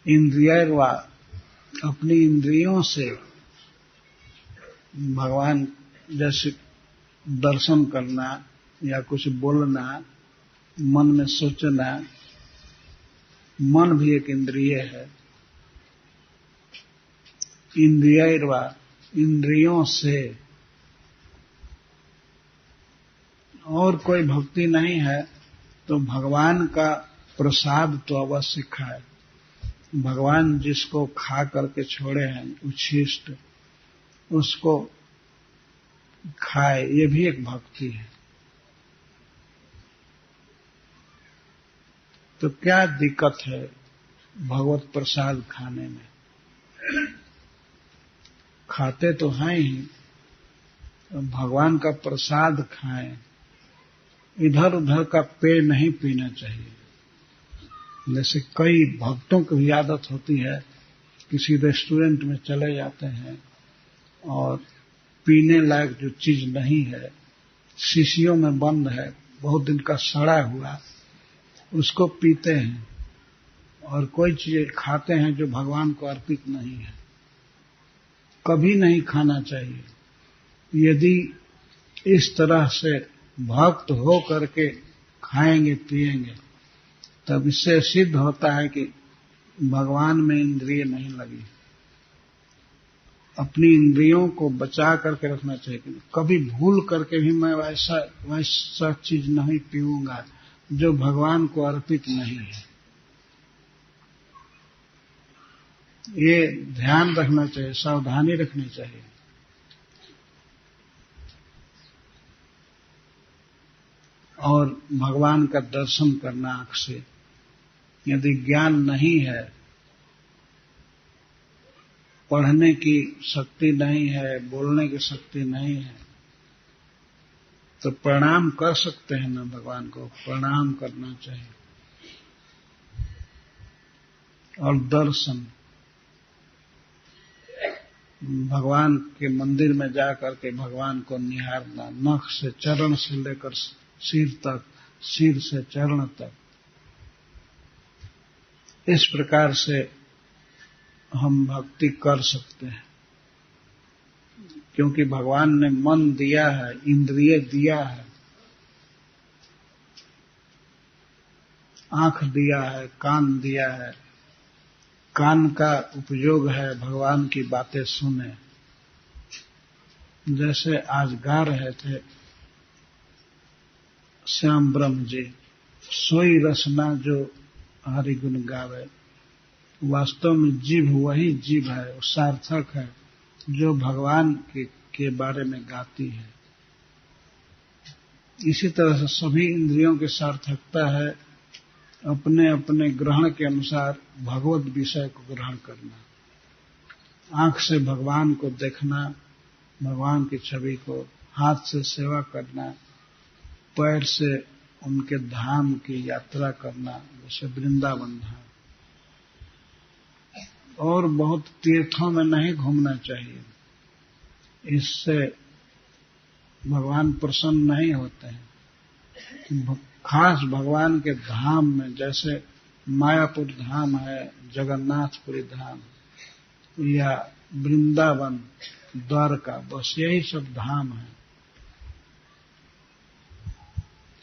इंद्रियैर्वा, अपनी इंद्रियों से भगवान, जैसे दर्शन करना या कुछ बोलना, मन में सोचना, मन भी एक इंद्रिय है। इंद्रियैर्वा, इंद्रियों से। और कोई भक्ति नहीं है तो भगवान का प्रसाद तो अवश्य खाए। भगवान जिसको खा करके छोड़े हैं उच्छिष्ट, उसको खाए, ये भी एक भक्ति है। तो क्या दिक्कत है भगवत प्रसाद खाने में? खाते तो हैं ही, भगवान का प्रसाद खाएं। इधर उधर का पेय नहीं पीना चाहिए। जैसे कई भक्तों की भी आदत होती है, किसी रेस्टोरेंट में चले जाते हैं और पीने लायक जो चीज नहीं है, शीशियों में बंद है, बहुत दिन का सड़ा हुआ, उसको पीते हैं। और कोई चीज खाते हैं जो भगवान को अर्पित नहीं है। कभी नहीं खाना चाहिए। यदि इस तरह से भक्त हो करके खाएंगे पिएंगे, तब इससे सिद्ध होता है कि भगवान में इंद्रिय नहीं लगी। अपनी इंद्रियों को बचा करके रखना चाहिए। कभी भूल करके भी मैं वैसा चीज नहीं पीऊंगा जो भगवान को अर्पित नहीं है। ये ध्यान रखना चाहिए, सावधानी रखनी चाहिए। और भगवान का दर्शन करना आंख से। यदि ज्ञान नहीं है, पढ़ने की शक्ति नहीं है, बोलने की शक्ति नहीं है, तो प्रणाम कर सकते हैं ना, भगवान को प्रणाम करना चाहिए। और दर्शन, भगवान के मंदिर में जाकर के भगवान को निहारना, नख से, चरण से लेकर सिर तक, सिर से चरण तक, इस प्रकार से हम भक्ति कर सकते हैं। क्योंकि भगवान ने मन दिया है, इंद्रिय दिया है, आंख दिया है, कान दिया है। कान का उपयोग है भगवान की बातें सुने। जैसे आज गा रहे थे श्याम ब्रह्म जी, सोई रसना जो हरि गुण गावे। वास्तव में जीभ वही जीभ है, वो सार्थक है जो भगवान के बारे में गाती है। इसी तरह से सभी इंद्रियों की सार्थकता है अपने अपने ग्रहण के अनुसार भगवत विषय को ग्रहण करना। आंख से भगवान को देखना, भगवान की छवि को, हाथ से सेवा करना, पैर से उनके धाम की यात्रा करना, जैसे वृंदावन धाम। और बहुत तीर्थों में नहीं घूमना चाहिए, इससे भगवान प्रसन्न नहीं होते हैं। खास भगवान के धाम में, जैसे मायापुर धाम है, जगन्नाथपुरी धाम या वृंदावन, द्वारका, बस यही सब धाम है।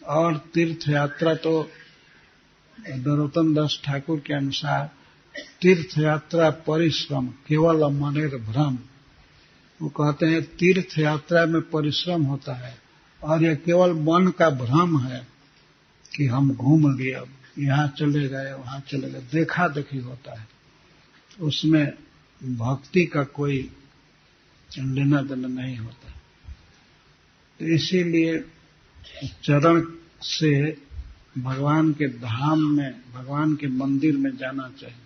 और तीर्थ यात्रा तो नरोत्तम दास ठाकुर के अनुसार तीर्थ यात्रा परिश्रम केवल मनेर भ्रम। वो कहते हैं तीर्थ यात्रा में परिश्रम होता है और यह केवल मन का भ्रम है कि हम घूम लिए, अब यहाँ चले गए वहां चले गए, देखा देखी होता है, उसमें भक्ति का कोई लेना देना नहीं होता। तो इसीलिए चरण से भगवान के धाम में, भगवान के मंदिर में जाना चाहिए।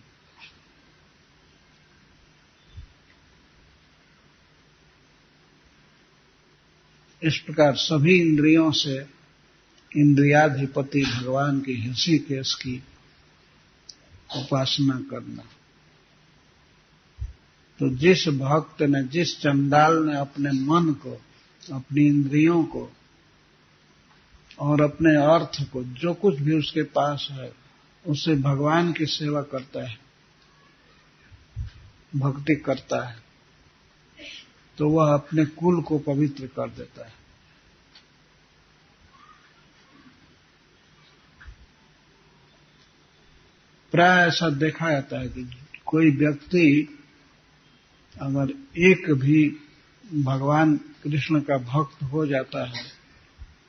इस प्रकार सभी इंद्रियों से इंद्रियाधिपति भगवान की ऋषिकेश की उपासना करना। तो जिस भक्त ने, जिस चंडाल ने अपने मन को, अपनी इंद्रियों को और अपने अर्थ को, जो कुछ भी उसके पास है, उससे भगवान की सेवा करता है, भक्ति करता है, तो वह अपने कुल को पवित्र कर देता है। प्राय ऐसा देखा जाता है कि कोई व्यक्ति अगर एक भी भगवान कृष्ण का भक्त हो जाता है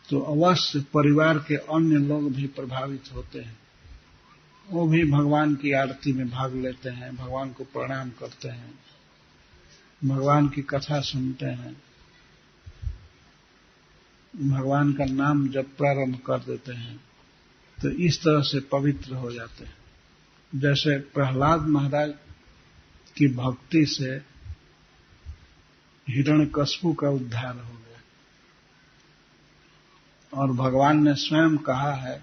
तो अवश्य परिवार के अन्य लोग भी प्रभावित होते हैं। वो भी भगवान की आरती में भाग लेते हैं, भगवान को प्रणाम करते हैं, भगवान की कथा सुनते हैं, भगवान का नाम जब प्रारंभ कर देते हैं, तो इस तरह से पवित्र हो जाते हैं। जैसे प्रहलाद महाराज की भक्ति से हिरण्यकश्यप का उद्धार हो गया, और भगवान ने स्वयं कहा है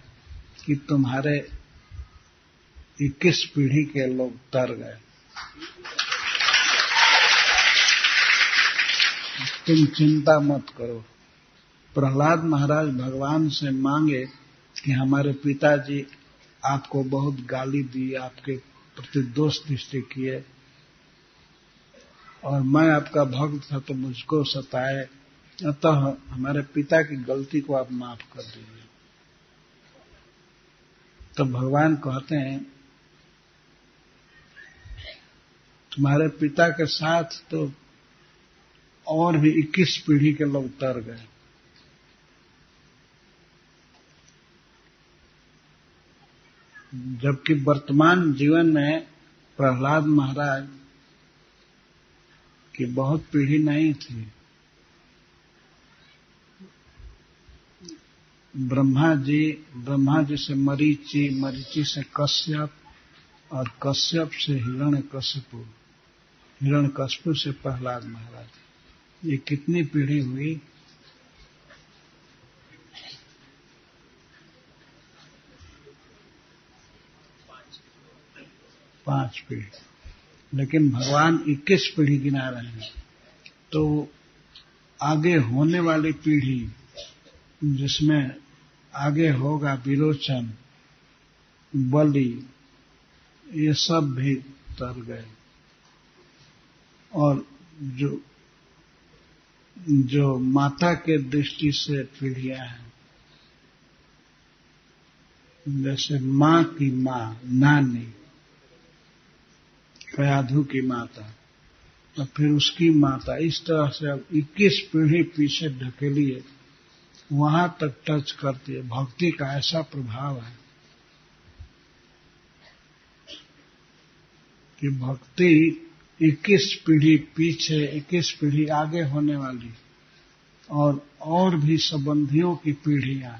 कि तुम्हारे 21 पीढ़ी के लोग तर गए, तुम चिंता मत करो। प्रहलाद महाराज भगवान से मांगे कि हमारे पिताजी आपको बहुत गाली दी, आपके प्रति दोष दृष्टि किए, और मैं आपका भक्त था तो मुझको सताए, अतः हमारे पिता की गलती को आप माफ कर दीजिए। तो भगवान कहते हैं तुम्हारे पिता के साथ तो और भी 21 पीढ़ी के लोग तर गए। जबकि वर्तमान जीवन में प्रहलाद महाराज की बहुत पीढ़ी नहीं थी। ब्रह्मा जी से मरीचि, मरीचि से कश्यप, और कश्यप से हिरण्यकश्यप, हिरण्यकश्यप से प्रहलाद महाराज। ये कितनी पीढ़ी हुई? 5 पीढ़ी। लेकिन भगवान 21 पीढ़ी गिना रहे हैं। तो आगे होने वाली पीढ़ी, जिसमें आगे होगा विरोचन, बलि, ये सब भी तर गए। और जो माता के दृष्टि से पीढ़ियां हैं, जैसे माँ की माँ, नानी, कयाधु की माता, और फिर उसकी माता, इस तरह से अब 21 पीढ़ी पीछे ढकेलिए, वहां तक टच करती है। भक्ति का ऐसा प्रभाव है कि भक्ति 21 पीढ़ी पीछे, 21 पीढ़ी आगे होने वाली, और भी संबंधियों की पीढ़ियां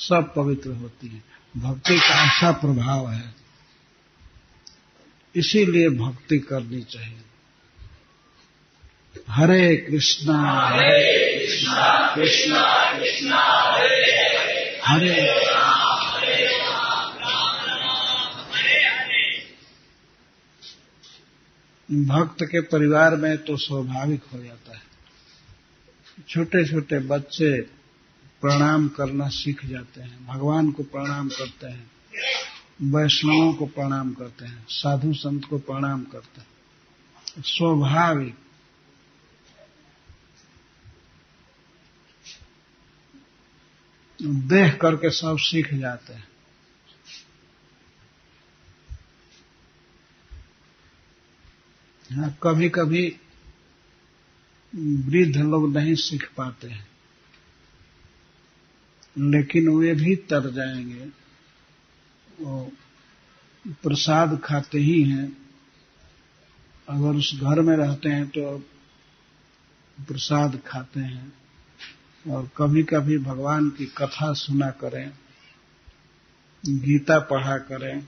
सब पवित्र होती हैं। भक्ति का ऐसा प्रभाव है। इसीलिए भक्ति करनी चाहिए। हरे कृष्णा कृष्णा कृष्णा हरे भक्त के परिवार में तो स्वाभाविक हो जाता है। छोटे छोटे बच्चे प्रणाम करना सीख जाते हैं, भगवान को प्रणाम करते हैं, वैष्णवों को प्रणाम करते हैं, साधु संत को प्रणाम करते हैं, स्वाभाविक। देख करके सब सीख जाते हैं। हाँ, कभी कभी वृद्ध लोग नहीं सीख पाते हैं, लेकिन वे भी तर जाएंगे। वो प्रसाद खाते ही हैं, अगर उस घर में रहते हैं तो प्रसाद खाते हैं, और कभी कभी भगवान की कथा सुना करें, गीता पढ़ा करें,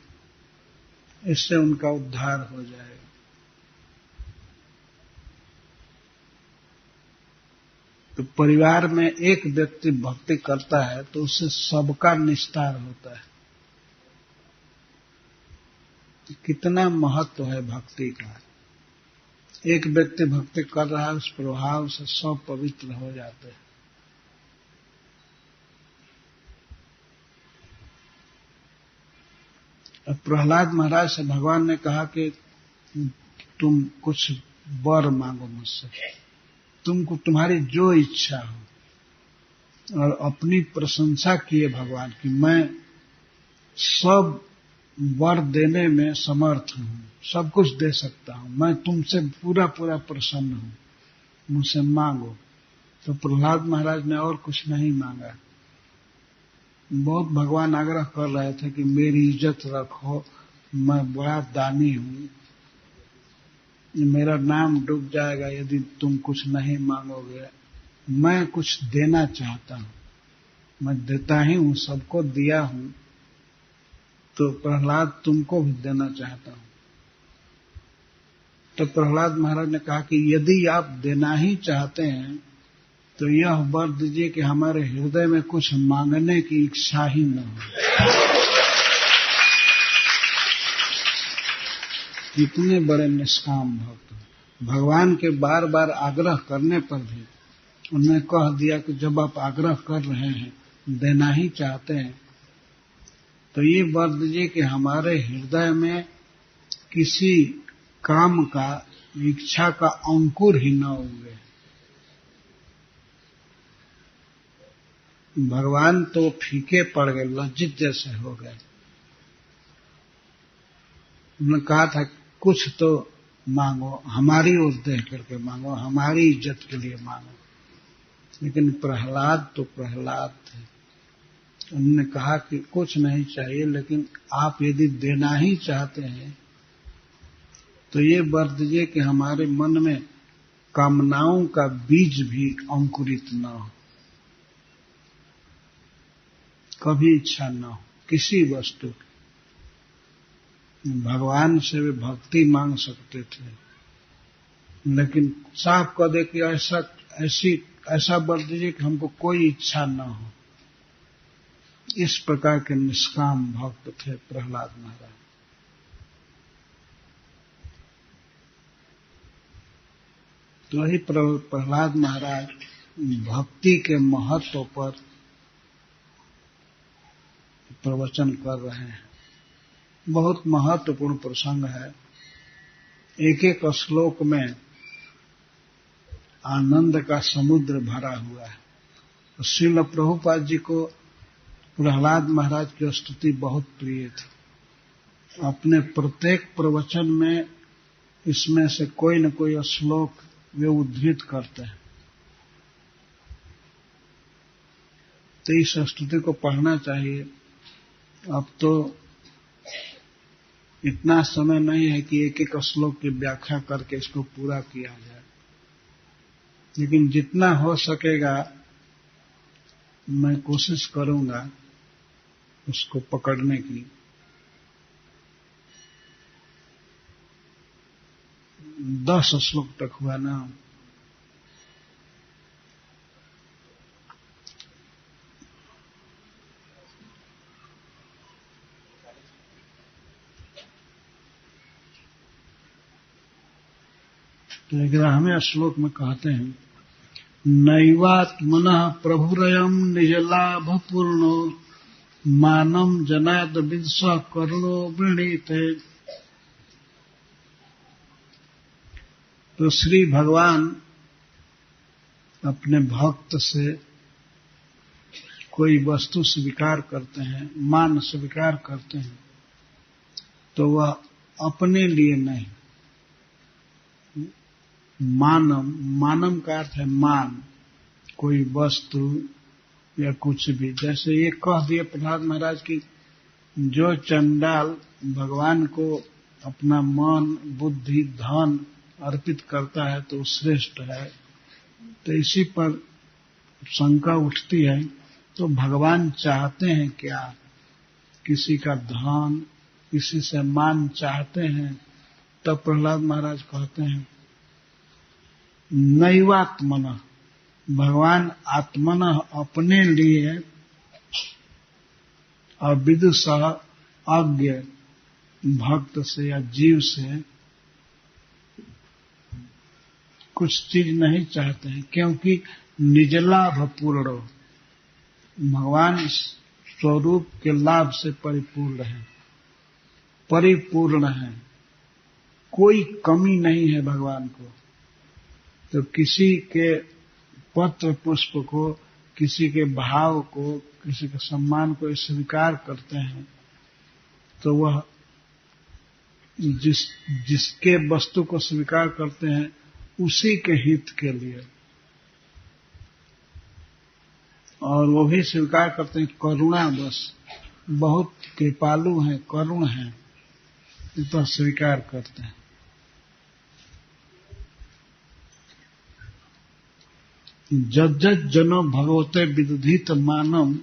इससे उनका उद्धार हो जाएगा। तो परिवार में एक व्यक्ति भक्ति करता है तो उससे सबका निस्तार होता है। कितना महत्व है भक्ति का। एक व्यक्ति भक्ति कर रहा है, उस प्रभाव से सब पवित्र हो जाते हैं। प्रहलाद महाराज से भगवान ने कहा कि तुम कुछ वर मांगो मुझसे, तुमको तुम्हारी जो इच्छा हो, और अपनी प्रशंसा किए भगवान की, मैं सब वर देने में समर्थ हूं, सब कुछ दे सकता हूं, मैं तुमसे पूरा पूरा प्रसन्न हूं, मुझसे मांगो। तो प्रहलाद महाराज ने और कुछ नहीं मांगा। बहुत भगवान आग्रह कर रहे थे कि मेरी इज्जत रखो, मैं बड़ा दानी हूं, मेरा नाम डूब जाएगा यदि तुम कुछ नहीं मांगोगे। मैं कुछ देना चाहता हूं, मैं देता ही हूं, सबको दिया हूं, तो प्रहलाद तुमको भी देना चाहता हूं। तो प्रहलाद महाराज ने कहा कि यदि आप देना ही चाहते हैं तो यह वर दीजिए कि हमारे हृदय में कुछ मांगने की इच्छा ही न हो। कितने बड़े निष्काम भक्त। भगवान के बार बार आग्रह करने पर भी उन्होंने कह दिया कि जब आप आग्रह कर रहे हैं, देना ही चाहते हैं, तो ये वर दीजिए कि हमारे हृदय में किसी काम का, इच्छा का अंकुर ही न उगे। भगवान तो फीके पड़ गए, लज्जित जैसे हो गए। उन्होंने कहा था कुछ तो मांगो, हमारी ओर देख करके मांगो, हमारी इज्जत के लिए मांगो। लेकिन प्रहलाद तो प्रहलाद थे, उन्होंने कहा कि कुछ नहीं चाहिए, लेकिन आप यदि देना ही चाहते हैं तो ये वर दीजिए कि हमारे मन में कामनाओं का बीज भी अंकुरित न हो, कभी इच्छा न हो किसी वस्तु की। भगवान से वे भक्ति मांग सकते थे, लेकिन साफ कह दे कि ऐसा वर दीजिए कि हमको कोई इच्छा न हो। इस प्रकार के निष्काम भक्त थे प्रहलाद महाराज। तो वही प्रहलाद महाराज भक्ति के महत्व पर प्रवचन कर रहे हैं। बहुत महत्वपूर्ण प्रसंग है। एक एक श्लोक में आनंद का समुद्र भरा हुआ है। तो श्रील प्रभुपाद जी को प्रहलाद महाराज की स्तुति बहुत प्रिय थी। अपने प्रत्येक प्रवचन में इसमें से कोई न कोई श्लोक वे उद्धृत करते हैं। तो इस स्तुति को पढ़ना चाहिए। अब तो इतना समय नहीं है कि एक एक श्लोक की व्याख्या करके इसको पूरा किया जाए, लेकिन जितना हो सकेगा मैं कोशिश करूंगा उसको पकड़ने की। 10 श्लोक तक हुआ ना। तो 11वें श्लोक में कहते हैं, नैवात्मनः प्रभुरयम् निजलाभपूर्णो मानम जनाद विद्स करुणो वृणीते। तो श्री भगवान अपने भक्त से कोई वस्तु स्वीकार करते हैं, मान स्वीकार करते हैं, तो वह अपने लिए नहीं, मानम का अर्थ है मान, कोई वस्तु या कुछ भी। जैसे ये कह दिए प्रहलाद महाराज की जो चंडाल भगवान को अपना मन, बुद्धि, धन अर्पित करता है तो श्रेष्ठ है। तो इसी पर शंका उठती है, तो भगवान चाहते हैं क्या? किसी का धन, किसी से मान चाहते हैं? तब प्रहलाद महाराज कहते हैं, नैवात्मनः, भगवान आत्मनः अपने लिए, और विदुषः अज्ञ भक्त से या जीव से कुछ चीज नहीं चाहते हैं, क्योंकि निजलाभ पूर्ण, भगवान स्वरूप के लाभ से परिपूर्ण है, परिपूर्ण है, कोई कमी नहीं है भगवान को। तो किसी के पत्र पुष्प को, किसी के भाव को, किसी के सम्मान को स्वीकार करते हैं, तो वह जिसके वस्तु को स्वीकार करते हैं उसी के हित के लिए, और वो भी स्वीकार करते हैं करुणा बस, बहुत कृपालु हैं, करुण हैं, तो स्वीकार करते हैं। जज्जत जनो भगवते विदुधित मानम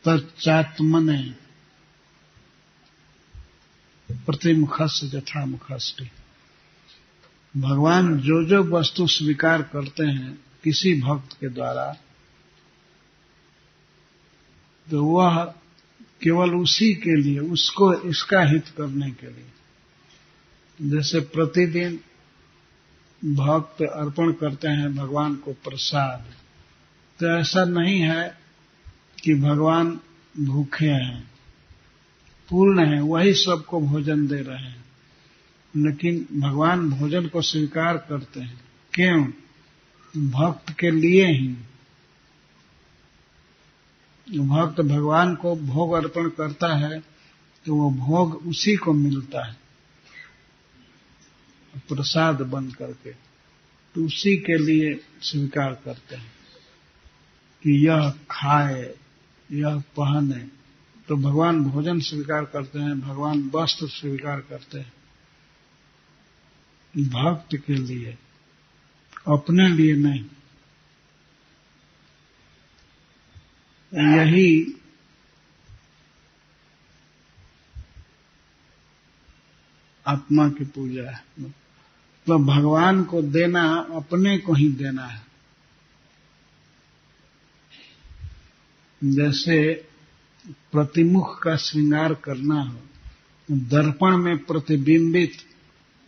तच्चात्मने प्रतिमुखस्य यथा मुखस्ति। भगवान जो जो वस्तु स्वीकार करते हैं किसी भक्त के द्वारा, तो वह केवल उसी के लिए, उसको इसका हित करने के लिए। जैसे प्रतिदिन भक्त अर्पण करते हैं भगवान को प्रसाद, तो ऐसा नहीं है कि भगवान भूखे हैं, पूर्ण हैं, वही सबको भोजन दे रहे हैं, लेकिन भगवान भोजन को स्वीकार करते हैं। क्यों? भक्त के लिए ही। भक्त भगवान को भोग अर्पण करता है तो वो भोग उसी को मिलता है प्रसाद बन करके, तो उसी के लिए स्वीकार करते हैं कि यह खाए, यह पहने। तो भगवान भोजन स्वीकार करते हैं, भगवान वस्त्र स्वीकार करते हैं, भक्त के लिए, अपने लिए नहीं। यही आत्मा की पूजा है। तो भगवान को देना अपने को ही देना है। जैसे प्रतिमुख का श्रृंगार करना हो, दर्पण में प्रतिबिंबित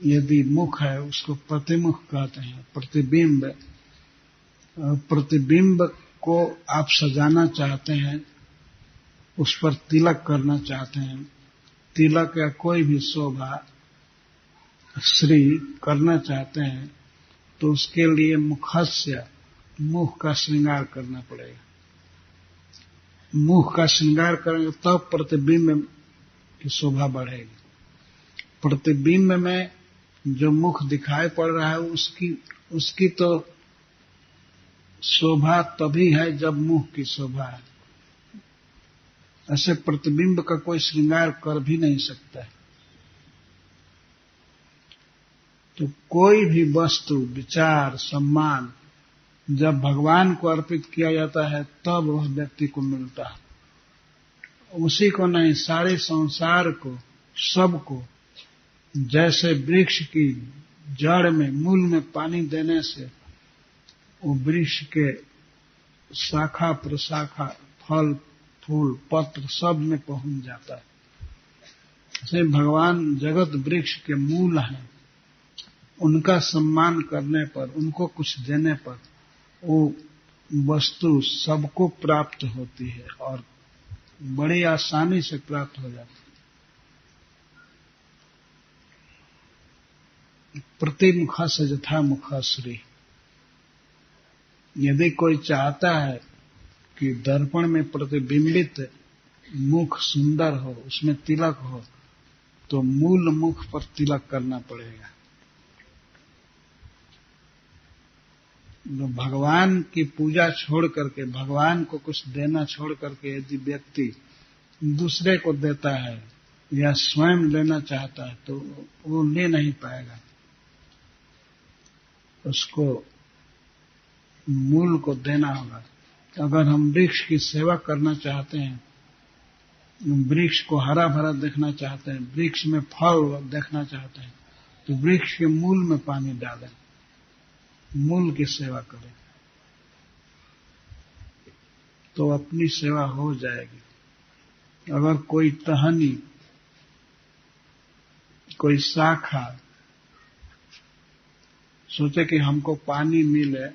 यदि मुख है उसको प्रतिमुख कहते हैं, प्रतिबिंब। प्रतिबिंब को आप सजाना चाहते हैं, उस पर तिलक करना चाहते हैं, तिलक या कोई भी शोभा श्री करना चाहते हैं, तो उसके लिए मुखस्य, मुख का श्रृंगार करना पड़ेगा। मुख का श्रृंगार करेंगे तब प्रतिबिंब की शोभा बढ़ेगी। प्रतिबिंब में जो मुख दिखाई पड़ रहा है उसकी तो शोभा तभी है जब मुख की शोभा है। ऐसे प्रतिबिंब का कोई श्रृंगार कर भी नहीं सकता है। तो कोई भी वस्तु, विचार, सम्मान जब भगवान को अर्पित किया जाता है तब वह व्यक्ति को मिलता है, उसी को नहीं, सारे संसार को, सबको। जैसे वृक्ष की जड़ में, मूल में पानी देने से वो वृक्ष के शाखा प्रशाखा, फल फूल पत्र सब में पहुंच जाता है। से भगवान जगत वृक्ष के मूल हैं, उनका सम्मान करने पर, उनको कुछ देने पर वो वस्तु सबको प्राप्त होती है और बड़ी आसानी से प्राप्त हो जाती है। प्रतिमुख से यथा मुख श्री। यदि कोई चाहता है कि दर्पण में प्रतिबिंबित मुख सुंदर हो, उसमें तिलक हो, तो मूल मुख पर तिलक करना पड़ेगा। भगवान की पूजा छोड़ करके, भगवान को कुछ देना छोड़ करके यदि व्यक्ति दूसरे को देता है या स्वयं लेना चाहता है तो वो ले नहीं पाएगा। उसको मूल को देना होगा। अगर हम वृक्ष की सेवा करना चाहते हैं, वृक्ष को हरा भरा देखना चाहते हैं, वृक्ष में फल देखना चाहते हैं, तो वृक्ष के मूल में पानी डालें, मूल की सेवा करें, तो अपनी सेवा हो जाएगी। अगर कोई टहनी, कोई शाखा सोचे कि हमको पानी मिले,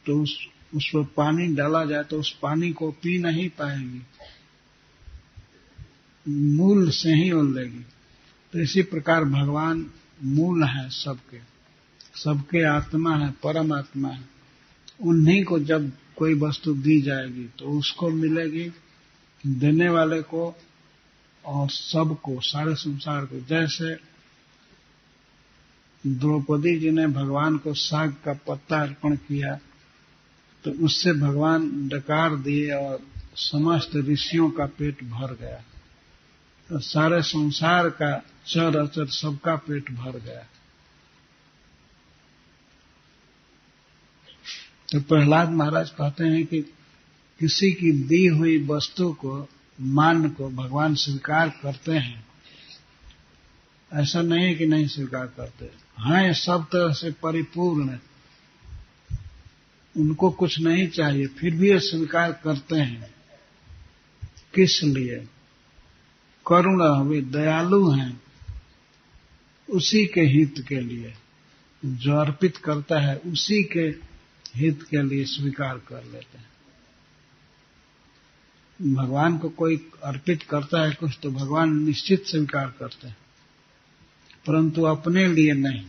तो उसमें पानी डाला जाए तो उस पानी को पी नहीं पाएगी, मूल से ही वो लेगी। तो इसी प्रकार भगवान मूल है सबके, सबके आत्मा है, परम आत्मा है। उन्हीं को जब कोई वस्तु दी जाएगी तो उसको मिलेगी, देने वाले को और सबको, सारे संसार को। जैसे द्रौपदी जी ने भगवान को साग का पत्ता अर्पण किया तो उससे भगवान डकार दिए और समस्त ऋषियों का पेट भर गया, तो सारे संसार का चर अचर सबका पेट भर गया। तो प्रहलाद महाराज कहते हैं कि किसी की दी हुई वस्तु को, मान को भगवान स्वीकार करते हैं। ऐसा नहीं है कि नहीं स्वीकार करते हैं, सब तरह से परिपूर्ण, उनको कुछ नहीं चाहिए, फिर भी ये स्वीकार करते हैं। किस लिए? करुणा, वे दयालु हैं, उसी के हित के लिए। जो अर्पित करता है उसी के हित के लिए स्वीकार कर लेते हैं। भगवान को कोई अर्पित करता है कुछ तो भगवान निश्चित स्वीकार करते हैं, परंतु अपने लिए नहीं।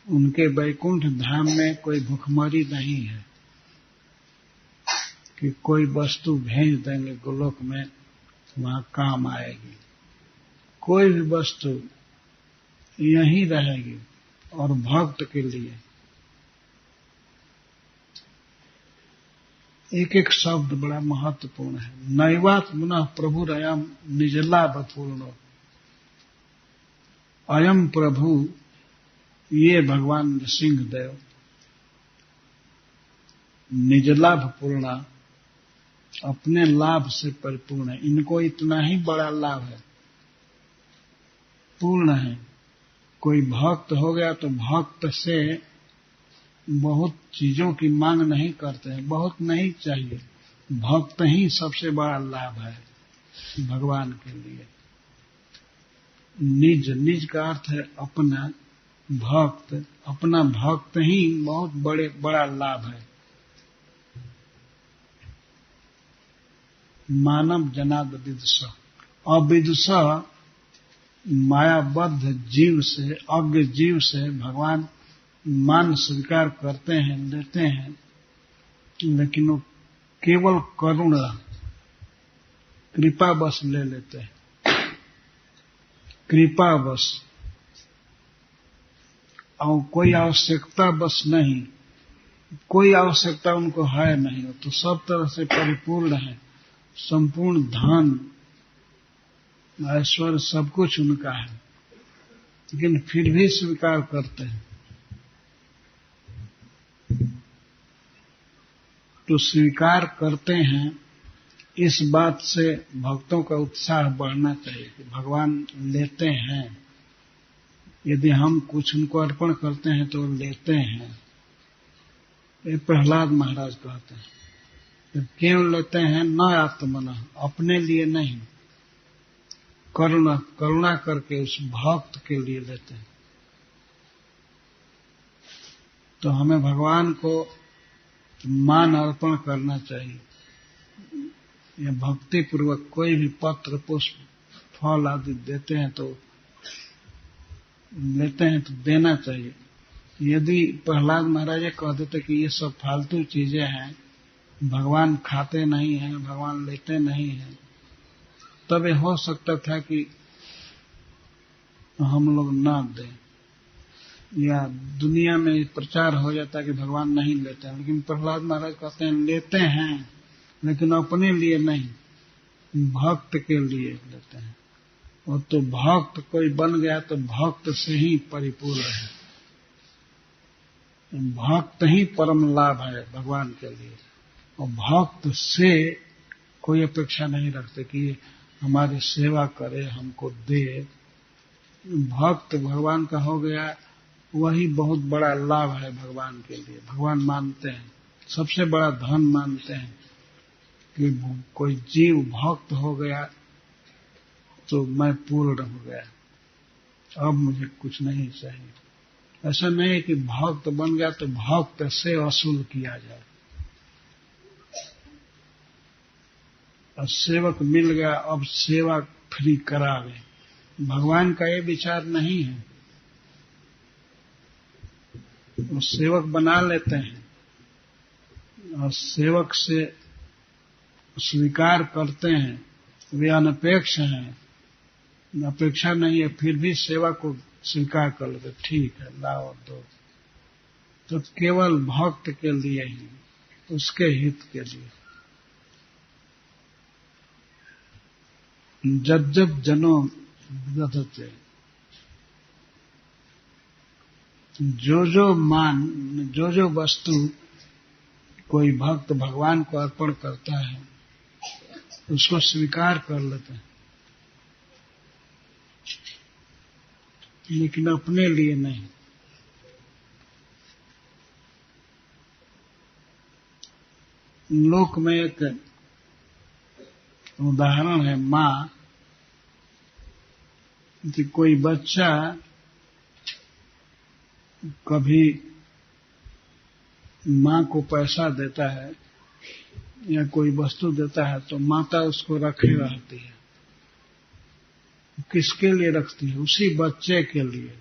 उनके वैकुंठ धाम में कोई भुखमरी नहीं है कि कोई वस्तु भेज देंगे गोलोक में, वहां काम आएगी। कोई भी वस्तु यहीं रहेगी और भक्त के लिए। एक एक शब्द बड़ा महत्वपूर्ण है। नैवात्मनः प्रभुरयम् निजलाभपूर्णो। अयम प्रभु, ये भगवान नृसिंहदेव निजलाभ पूर्णा, अपने लाभ से परिपूर्ण है। इनको इतना ही बड़ा लाभ है, पूर्ण है। कोई भक्त हो गया तो भक्त से बहुत चीजों की मांग नहीं करते हैं, बहुत नहीं चाहिए। भक्त ही सबसे बड़ा लाभ है भगवान के लिए। निज, निज का अर्थ है अपना, भक्त, अपना भक्त ही बहुत बड़ा लाभ है। मानव जनाद विदुष, अविदुष मायाबद्ध जीव से, अज्ञ जीव से भगवान मान स्वीकार करते हैं, देते हैं, लेकिन वो केवल करुणा, कृपा बस ले लेते हैं। कृपा बस, और कोई आवश्यकता बस नहीं, कोई आवश्यकता उनको है नहीं। तो सब तरह से परिपूर्ण है, संपूर्ण धन ऐश्वर्य सब कुछ उनका है, लेकिन फिर भी स्वीकार करते हैं। तो स्वीकार करते हैं, इस बात से भक्तों का उत्साह बढ़ना चाहिए कि भगवान लेते हैं, यदि हम कुछ उनको अर्पण करते हैं तो लेते हैं। ये प्रहलाद महाराज कहते हैं। तो क्यों लेते हैं? न आत्मनः, अपने लिए नहीं, करुणा करके उस भक्त के लिए लेते हैं। तो हमें भगवान को मान अर्पण करना चाहिए। या भक्ति पूर्वक कोई भी पत्र पुष्प फल आदि देते हैं तो लेते हैं तो देना चाहिए। यदि प्रहलाद महाराज कह देते कि ये सब फालतू चीजें हैं, भगवान खाते नहीं हैं, भगवान लेते नहीं हैं, तब ये हो सकता था कि हम लोग ना दें, या दुनिया में प्रचार हो जाता है कि भगवान नहीं लेते हैं। लेकिन प्रहलाद महाराज कहते हैं लेते हैं, लेकिन अपने लिए नहीं, भक्त के लिए लेते हैं। और तो भक्त कोई बन गया तो भक्त से ही परिपूर्ण है। भक्त ही परम लाभ है भगवान के लिए, और भक्त से कोई अपेक्षा नहीं रखते कि हमारी सेवा करे, हमको दे। भक्त भगवान का हो गया, वही बहुत बड़ा लाभ है भगवान के लिए। भगवान मानते हैं, सबसे बड़ा धन मानते हैं कि कोई जीव भक्त हो गया तो मैं पूर्ण हो गया, अब मुझे कुछ नहीं चाहिए। ऐसा नहीं है कि भक्त बन गया तो भक्त से वसूल किया जाए, और सेवक मिल गया अब सेवा फ्री करावे। भगवान का ये विचार नहीं है। वो सेवक बना लेते हैं और सेवक से स्वीकार करते हैं, वे अनपेक्ष हैं, अपेक्षा नहीं है, फिर भी सेवा को स्वीकार कर लेते, ठीक है लाओ दो। तो केवल भक्त के लिए ही, उसके हित के लिए। जज्जब जनो विदधते, जो जो वस्तु कोई भक्त भगवान को अर्पण करता है उसको स्वीकार कर लेते हैं, लेकिन अपने लिए नहीं। लोक में एक उदाहरण है, माँ कि कोई बच्चा कभी माँ को पैसा देता है या कोई वस्तु देता है तो माता उसको रखे रहती है। किसके लिए रखती है? उसी बच्चे के लिए।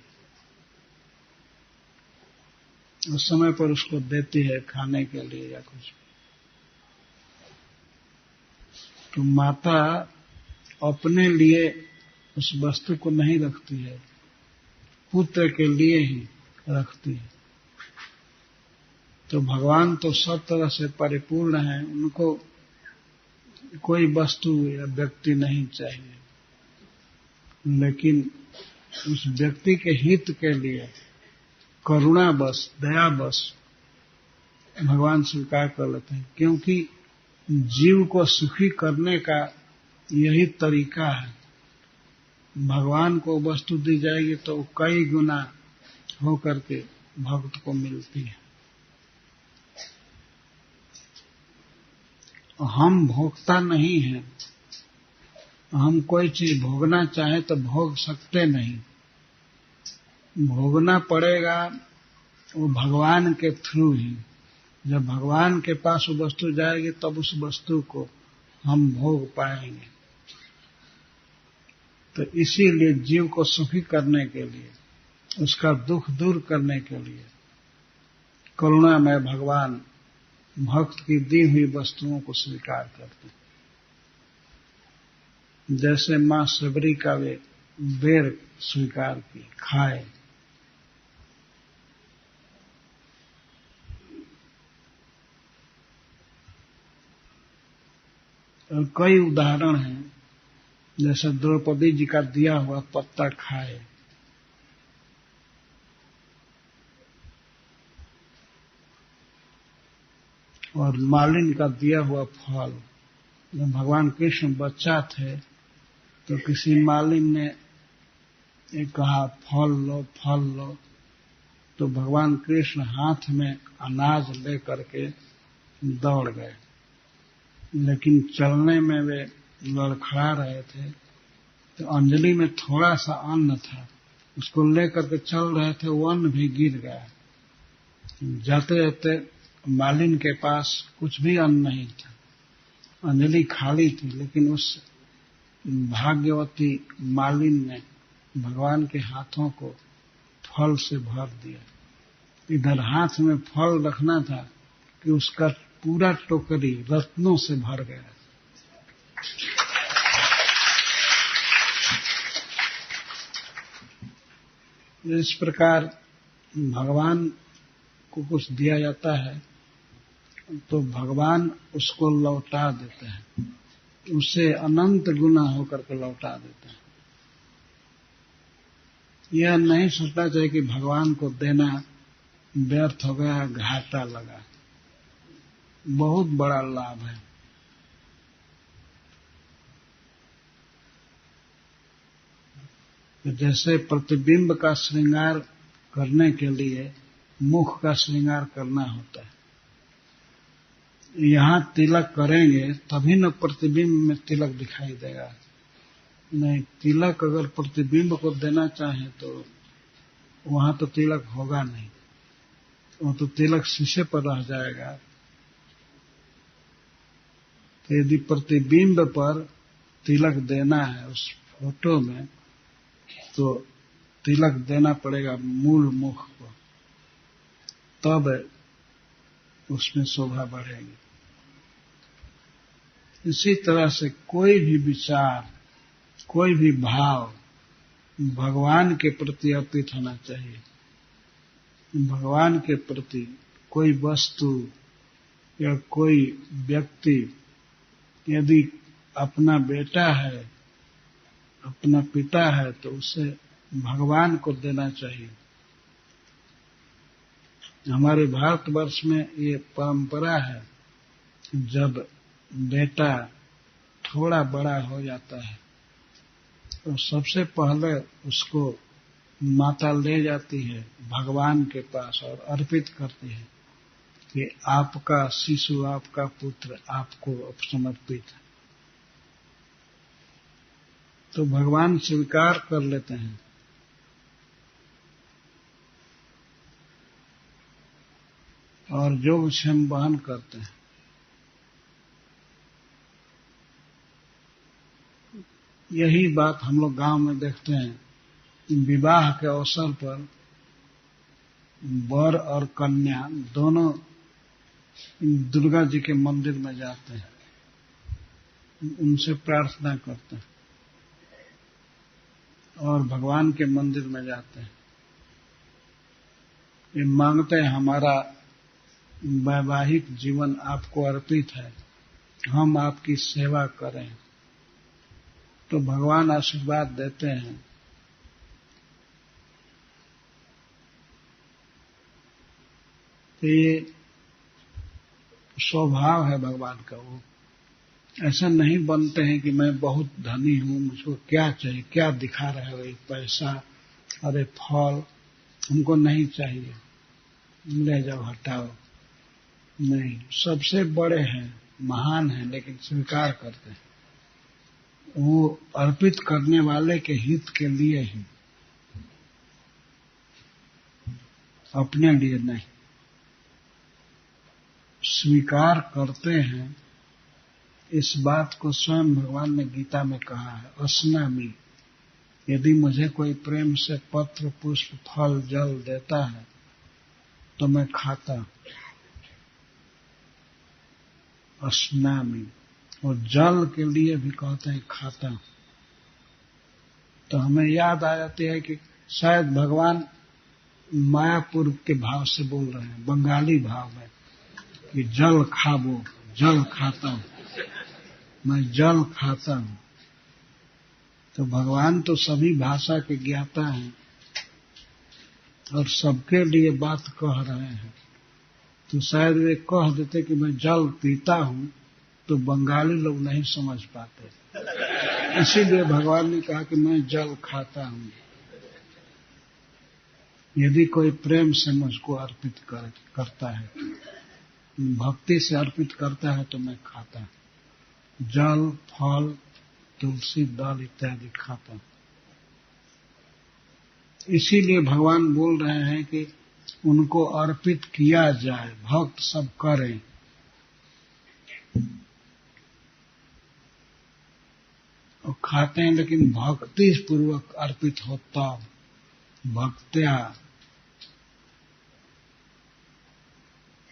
उस समय पर उसको देती है खाने के लिए या कुछ। तो माता अपने लिए उस वस्तु को नहीं रखती है, पुत्र के लिए ही रखती है। तो भगवान तो सब तरह से परिपूर्ण है, उनको कोई वस्तु या व्यक्ति नहीं चाहिए, लेकिन उस व्यक्ति के हित के लिए करुणा बस, दया बस भगवान स्वीकार कर लेते हैं। क्योंकि जीव को सुखी करने का यही तरीका है। भगवान को वस्तु दी जाएगी तो कई गुना हो करके भक्त को मिलती है। हम भोगता नहीं हैं, हम कोई चीज भोगना चाहे तो भोग सकते नहीं, भोगना पड़ेगा वो भगवान के थ्रू ही। जब भगवान के पास वो वस्तु जाएगी तब उस वस्तु को हम भोग पाएंगे। तो इसीलिए जीव को सुखी करने के लिए, उसका दुख दूर करने के लिए करुणामय भगवान भक्त की दी हुई वस्तुओं को स्वीकार करते हैं। जैसे मां सबरी का वे बेर स्वीकार की, खाए। और कई उदाहरण हैं, जैसे द्रौपदी जी का दिया हुआ पत्ता खाए। और मालिन का दिया हुआ फल। जब भगवान कृष्ण बच्चा थे तो किसी मालिन ने ये कहा फल लो फल लो, तो भगवान कृष्ण हाथ में अनाज लेकर के दौड़ गए, लेकिन चलने में वे लड़खड़ा रहे थे। तो अंजलि में थोड़ा सा अन्न था, उसको लेकर के चल रहे थे, वो अन्न भी गिर गया। जाते जाते मालिन के पास कुछ भी अन्न नहीं था, अंजलि खाली थी, लेकिन उस भाग्यवती मालिन ने भगवान के हाथों को फल से भर दिया। इधर हाथ में फल रखना था कि उसका पूरा टोकरी रत्नों से भर गया। इस प्रकार भगवान को कुछ दिया जाता है तो भगवान उसको लौटा देते हैं, उसे अनंत गुना होकर के लौटा देते हैं। यह नहीं सोचना चाहिए कि भगवान को देना व्यर्थ हो गया, घाटा लगा। बहुत बड़ा लाभ है। जैसे प्रतिबिंब का श्रृंगार करने के लिए मुख का श्रृंगार करना होता है, यहाँ तिलक करेंगे तभी न प्रतिबिंब में तिलक दिखाई देगा। नहीं, तिलक अगर प्रतिबिंब को देना चाहे तो वहां तो तिलक होगा नहीं, वो तो तिलक शीशे पर रह जाएगा। तो यदि प्रतिबिंब पर तिलक देना है उस फोटो में, तो तिलक देना पड़ेगा मूल मुख को, तब उसमें शोभा बढ़ेगी। इसी तरह से कोई भी विचार, कोई भी भाव भगवान के प्रति अर्पित होना चाहिए। भगवान के प्रति कोई वस्तु या कोई व्यक्ति, यदि अपना बेटा है, अपना पिता है, तो उसे भगवान को देना चाहिए। हमारे भारतवर्ष में ये परंपरा है, जब बेटा थोड़ा बड़ा हो जाता है तो सबसे पहले उसको माता ले जाती है भगवान के पास और अर्पित करती है कि आपका शिशु, आपका पुत्र आपको समर्पित है। तो भगवान स्वीकार कर लेते हैं। और जो उसे हम वहन करते हैं। यही बात हम लोग गांव में देखते हैं। विवाह के अवसर पर वर और कन्या दोनों दुर्गा जी के मंदिर में जाते हैं, उनसे प्रार्थना करते हैं और भगवान के मंदिर में जाते हैं। ये मांगते हैं हमारा वैवाहिक जीवन आपको अर्पित है, हम आपकी सेवा करें। तो भगवान आशीर्वाद देते हैं। तो ये स्वभाव है भगवान का। वो ऐसा नहीं बनते हैं कि मैं बहुत धनी हूं, मुझको क्या चाहिए, क्या दिखा रहे हो, एक पैसा, अरे फल हमको नहीं चाहिए, ले जाओ, हटाओ। नहीं, सबसे बड़े हैं, महान हैं, लेकिन स्वीकार करते हैं। वो अर्पित करने वाले के हित के लिए ही, अपने लिए नहीं। स्वीकार करते हैं। इस बात को स्वयं भगवान ने गीता में कहा है, अस्नामि। यदि मुझे कोई प्रेम से पत्र, पुष्प, फल, जल देता है तो मैं खाता हूं। अस्नामि। और जल के लिए भी कहते हैं खाता हूं। तो हमें याद आ जाती है कि शायद भगवान मायापुर के भाव से बोल रहे हैं, बंगाली भाव में, कि जल खाबो, जल खाता हूं, मैं जल खाता हूं। तो भगवान तो सभी भाषा के ज्ञाता हैं और सबके लिए बात कह रहे हैं। तो शायद वे कह देते कि मैं जल पीता हूं, तो बंगाली लोग नहीं समझ पाते। इसीलिए भगवान ने कहा कि मैं जल खाता हूं। यदि कोई प्रेम से मुझको अर्पित करता है, भक्ति से अर्पित करता है तो मैं खाता, जल, फल, तुलसी दल इत्यादि खाता। इसीलिए भगवान बोल रहे हैं कि उनको अर्पित किया जाए, भक्त सब करें। और खाते हैं लेकिन भक्ति पूर्वक अर्पित होता, भक्त्या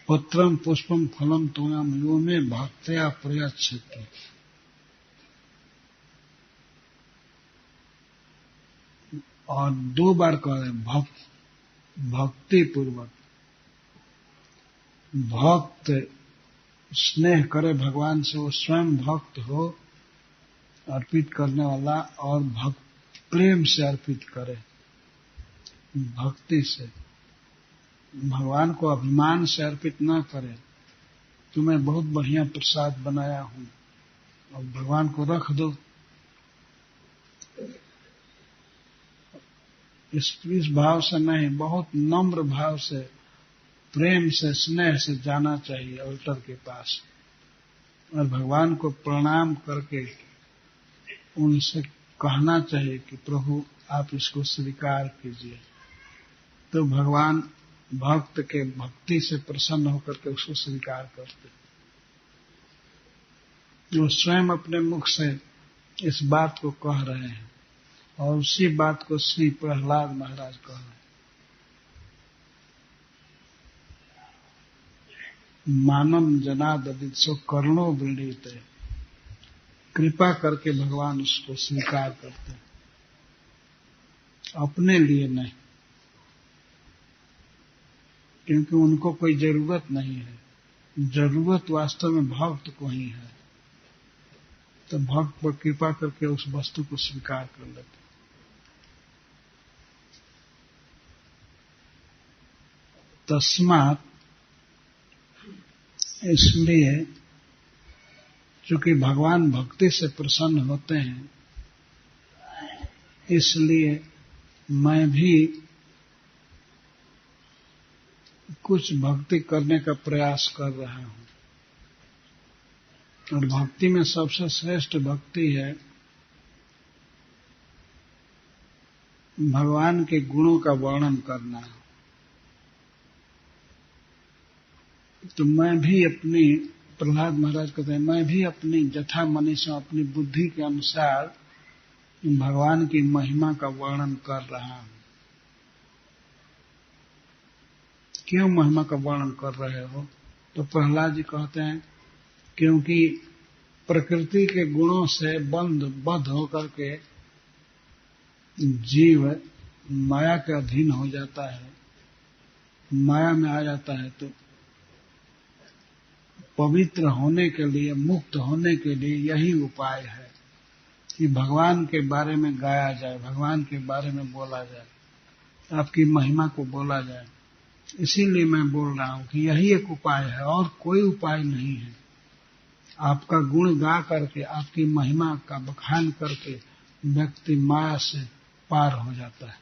पत्रम पुष्पम फलम तोयम यो में भक्त्या प्रयच्छति। और 2 बार कह रहे भक्ति पूर्वक। भक्त स्नेह करे भगवान से, वो स्वयं भक्त हो, अर्पित करने वाला, और भक्त प्रेम से अर्पित करे, भक्ति से। भगवान को अभिमान से अर्पित न करे, तुम्हें बहुत बढ़िया प्रसाद बनाया हूं और भगवान को रख दो। इस भाव से नहीं, बहुत नम्र भाव से, प्रेम से, स्नेह से जाना चाहिए अल्टर के पास और भगवान को प्रणाम करके उनसे कहना चाहिए कि प्रभु आप इसको स्वीकार कीजिए। तो भगवान भक्त के भक्ति से प्रसन्न होकर के उसको स्वीकार करते। वो स्वयं अपने मुख से इस बात को कह रहे हैं और उसी बात को श्री प्रहलाद महाराज कह रहे हैं। मानम जनाददित सो करुणो वृणीत, कृपा करके भगवान उसको स्वीकार करते, अपने लिए नहीं, क्योंकि उनको कोई जरूरत नहीं है। जरूरत वास्तव में भक्त को ही है, तो भक्त पर कृपा करके उस वस्तु को स्वीकार कर लेते। तस्मात्, इसलिए चूंकि भगवान भक्ति से प्रसन्न होते हैं, इसलिए मैं भी कुछ भक्ति करने का प्रयास कर रहा हूं। और भक्ति में सबसे श्रेष्ठ भक्ति है भगवान के गुणों का वर्णन करना। तो मैं भी अपनी, प्रहलाद महाराज कहते हैं, मैं भी अपनी जथा मनीषा, अपनी बुद्धि के अनुसार भगवान की महिमा का वर्णन कर रहा हूं। क्यों महिमा का वर्णन कर रहे हो? तो प्रहलाद जी कहते हैं क्योंकि प्रकृति के गुणों से बद्ध होकर के जीव माया के अधीन हो जाता है, माया में आ जाता है। तो पवित्र होने के लिए, मुक्त होने के लिए यही उपाय है कि भगवान के बारे में गाया जाए, भगवान के बारे में बोला जाए, आपकी महिमा को बोला जाए। इसीलिए मैं बोल रहा हूं कि यही एक उपाय है और कोई उपाय नहीं है। आपका गुण गा करके, आपकी महिमा का बखान करके व्यक्ति माया से पार हो जाता है।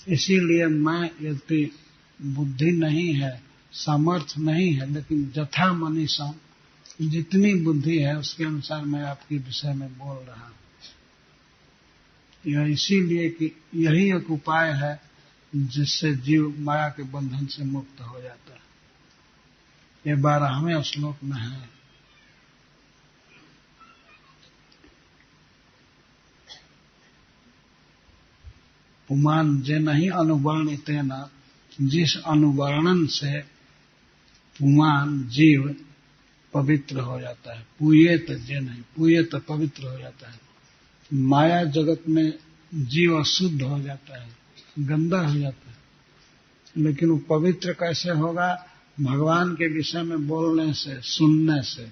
इसीलिए मैं, यदि बुद्धि नहीं है, सामर्थ्य नहीं है, लेकिन जथा मनीषा, जितनी बुद्धि है उसके अनुसार मैं आपके विषय में बोल रहा हूं। यह इसीलिए कि यही एक उपाय है जिससे जीव माया के बंधन से मुक्त हो जाता है। ये 12वें श्लोक में है। पुमान जे नहीं अनुवर्णितेन, जिस अनुवर्णन से पुमान जीव पवित्र हो जाता है। पूयेत जे नहीं, पूयेत पवित्र हो जाता है। माया जगत में जीव अशुद्ध हो जाता है, गंदा हो जाता है, लेकिन वो पवित्र कैसे होगा? भगवान के विषय में बोलने से, सुनने से,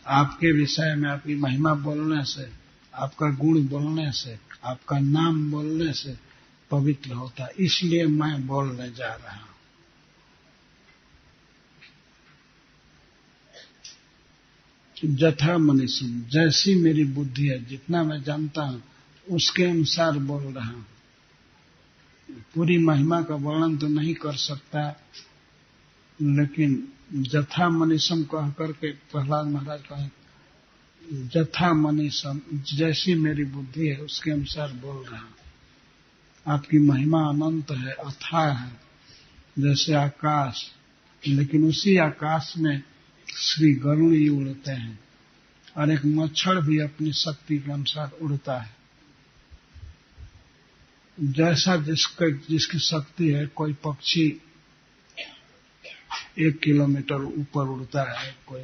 आपके विषय में, आपकी महिमा बोलने से, आपका गुण बोलने से, आपका नाम बोलने से पवित्र होता है। इसलिए मैं बोलने जा रहा हूं। जथा मनीषम, जैसी मेरी बुद्धि है, जितना मैं जानता हूं उसके अनुसार बोल रहा हूं। पूरी महिमा का वर्णन तो नहीं कर सकता, लेकिन जथा मनीषम कह करके प्रहलाद महाराज कहे, जथा मनीषम, जैसी मेरी बुद्धि है उसके अनुसार बोल रहे हैं। आपकी महिमा अनंत है, अथाह है, जैसे आकाश, लेकिन उसी आकाश में श्री गरुड़ ही उड़ते हैं, और एक मच्छर भी अपनी शक्ति के अनुसार उड़ता है। जैसा जिसकी शक्ति है, कोई पक्षी 1 किलोमीटर ऊपर उड़ता है, कोई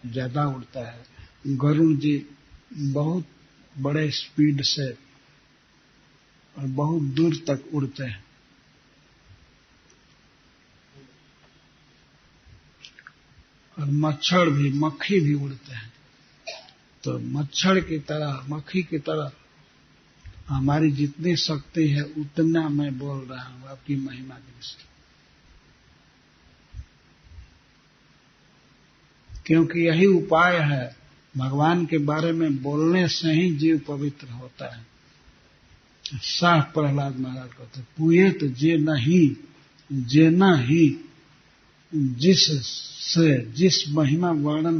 ज्यादा उड़ता है। गरुड़ जी बहुत बड़े स्पीड से और बहुत दूर तक उड़ते हैं। और मच्छर भी, मक्खी भी उड़ते हैं। तो मच्छर की तरह, मक्खी की तरह हमारी जितनी शक्ति है उतना मैं बोल रहा हूं आपकी महिमा के विषय, क्योंकि यही उपाय है। भगवान के बारे में बोलने से ही जीव पवित्र होता है। साफ प्रहलाद महाराज कहते, पुएत जे नहीं, जे न ही, जिस महिमा वर्णन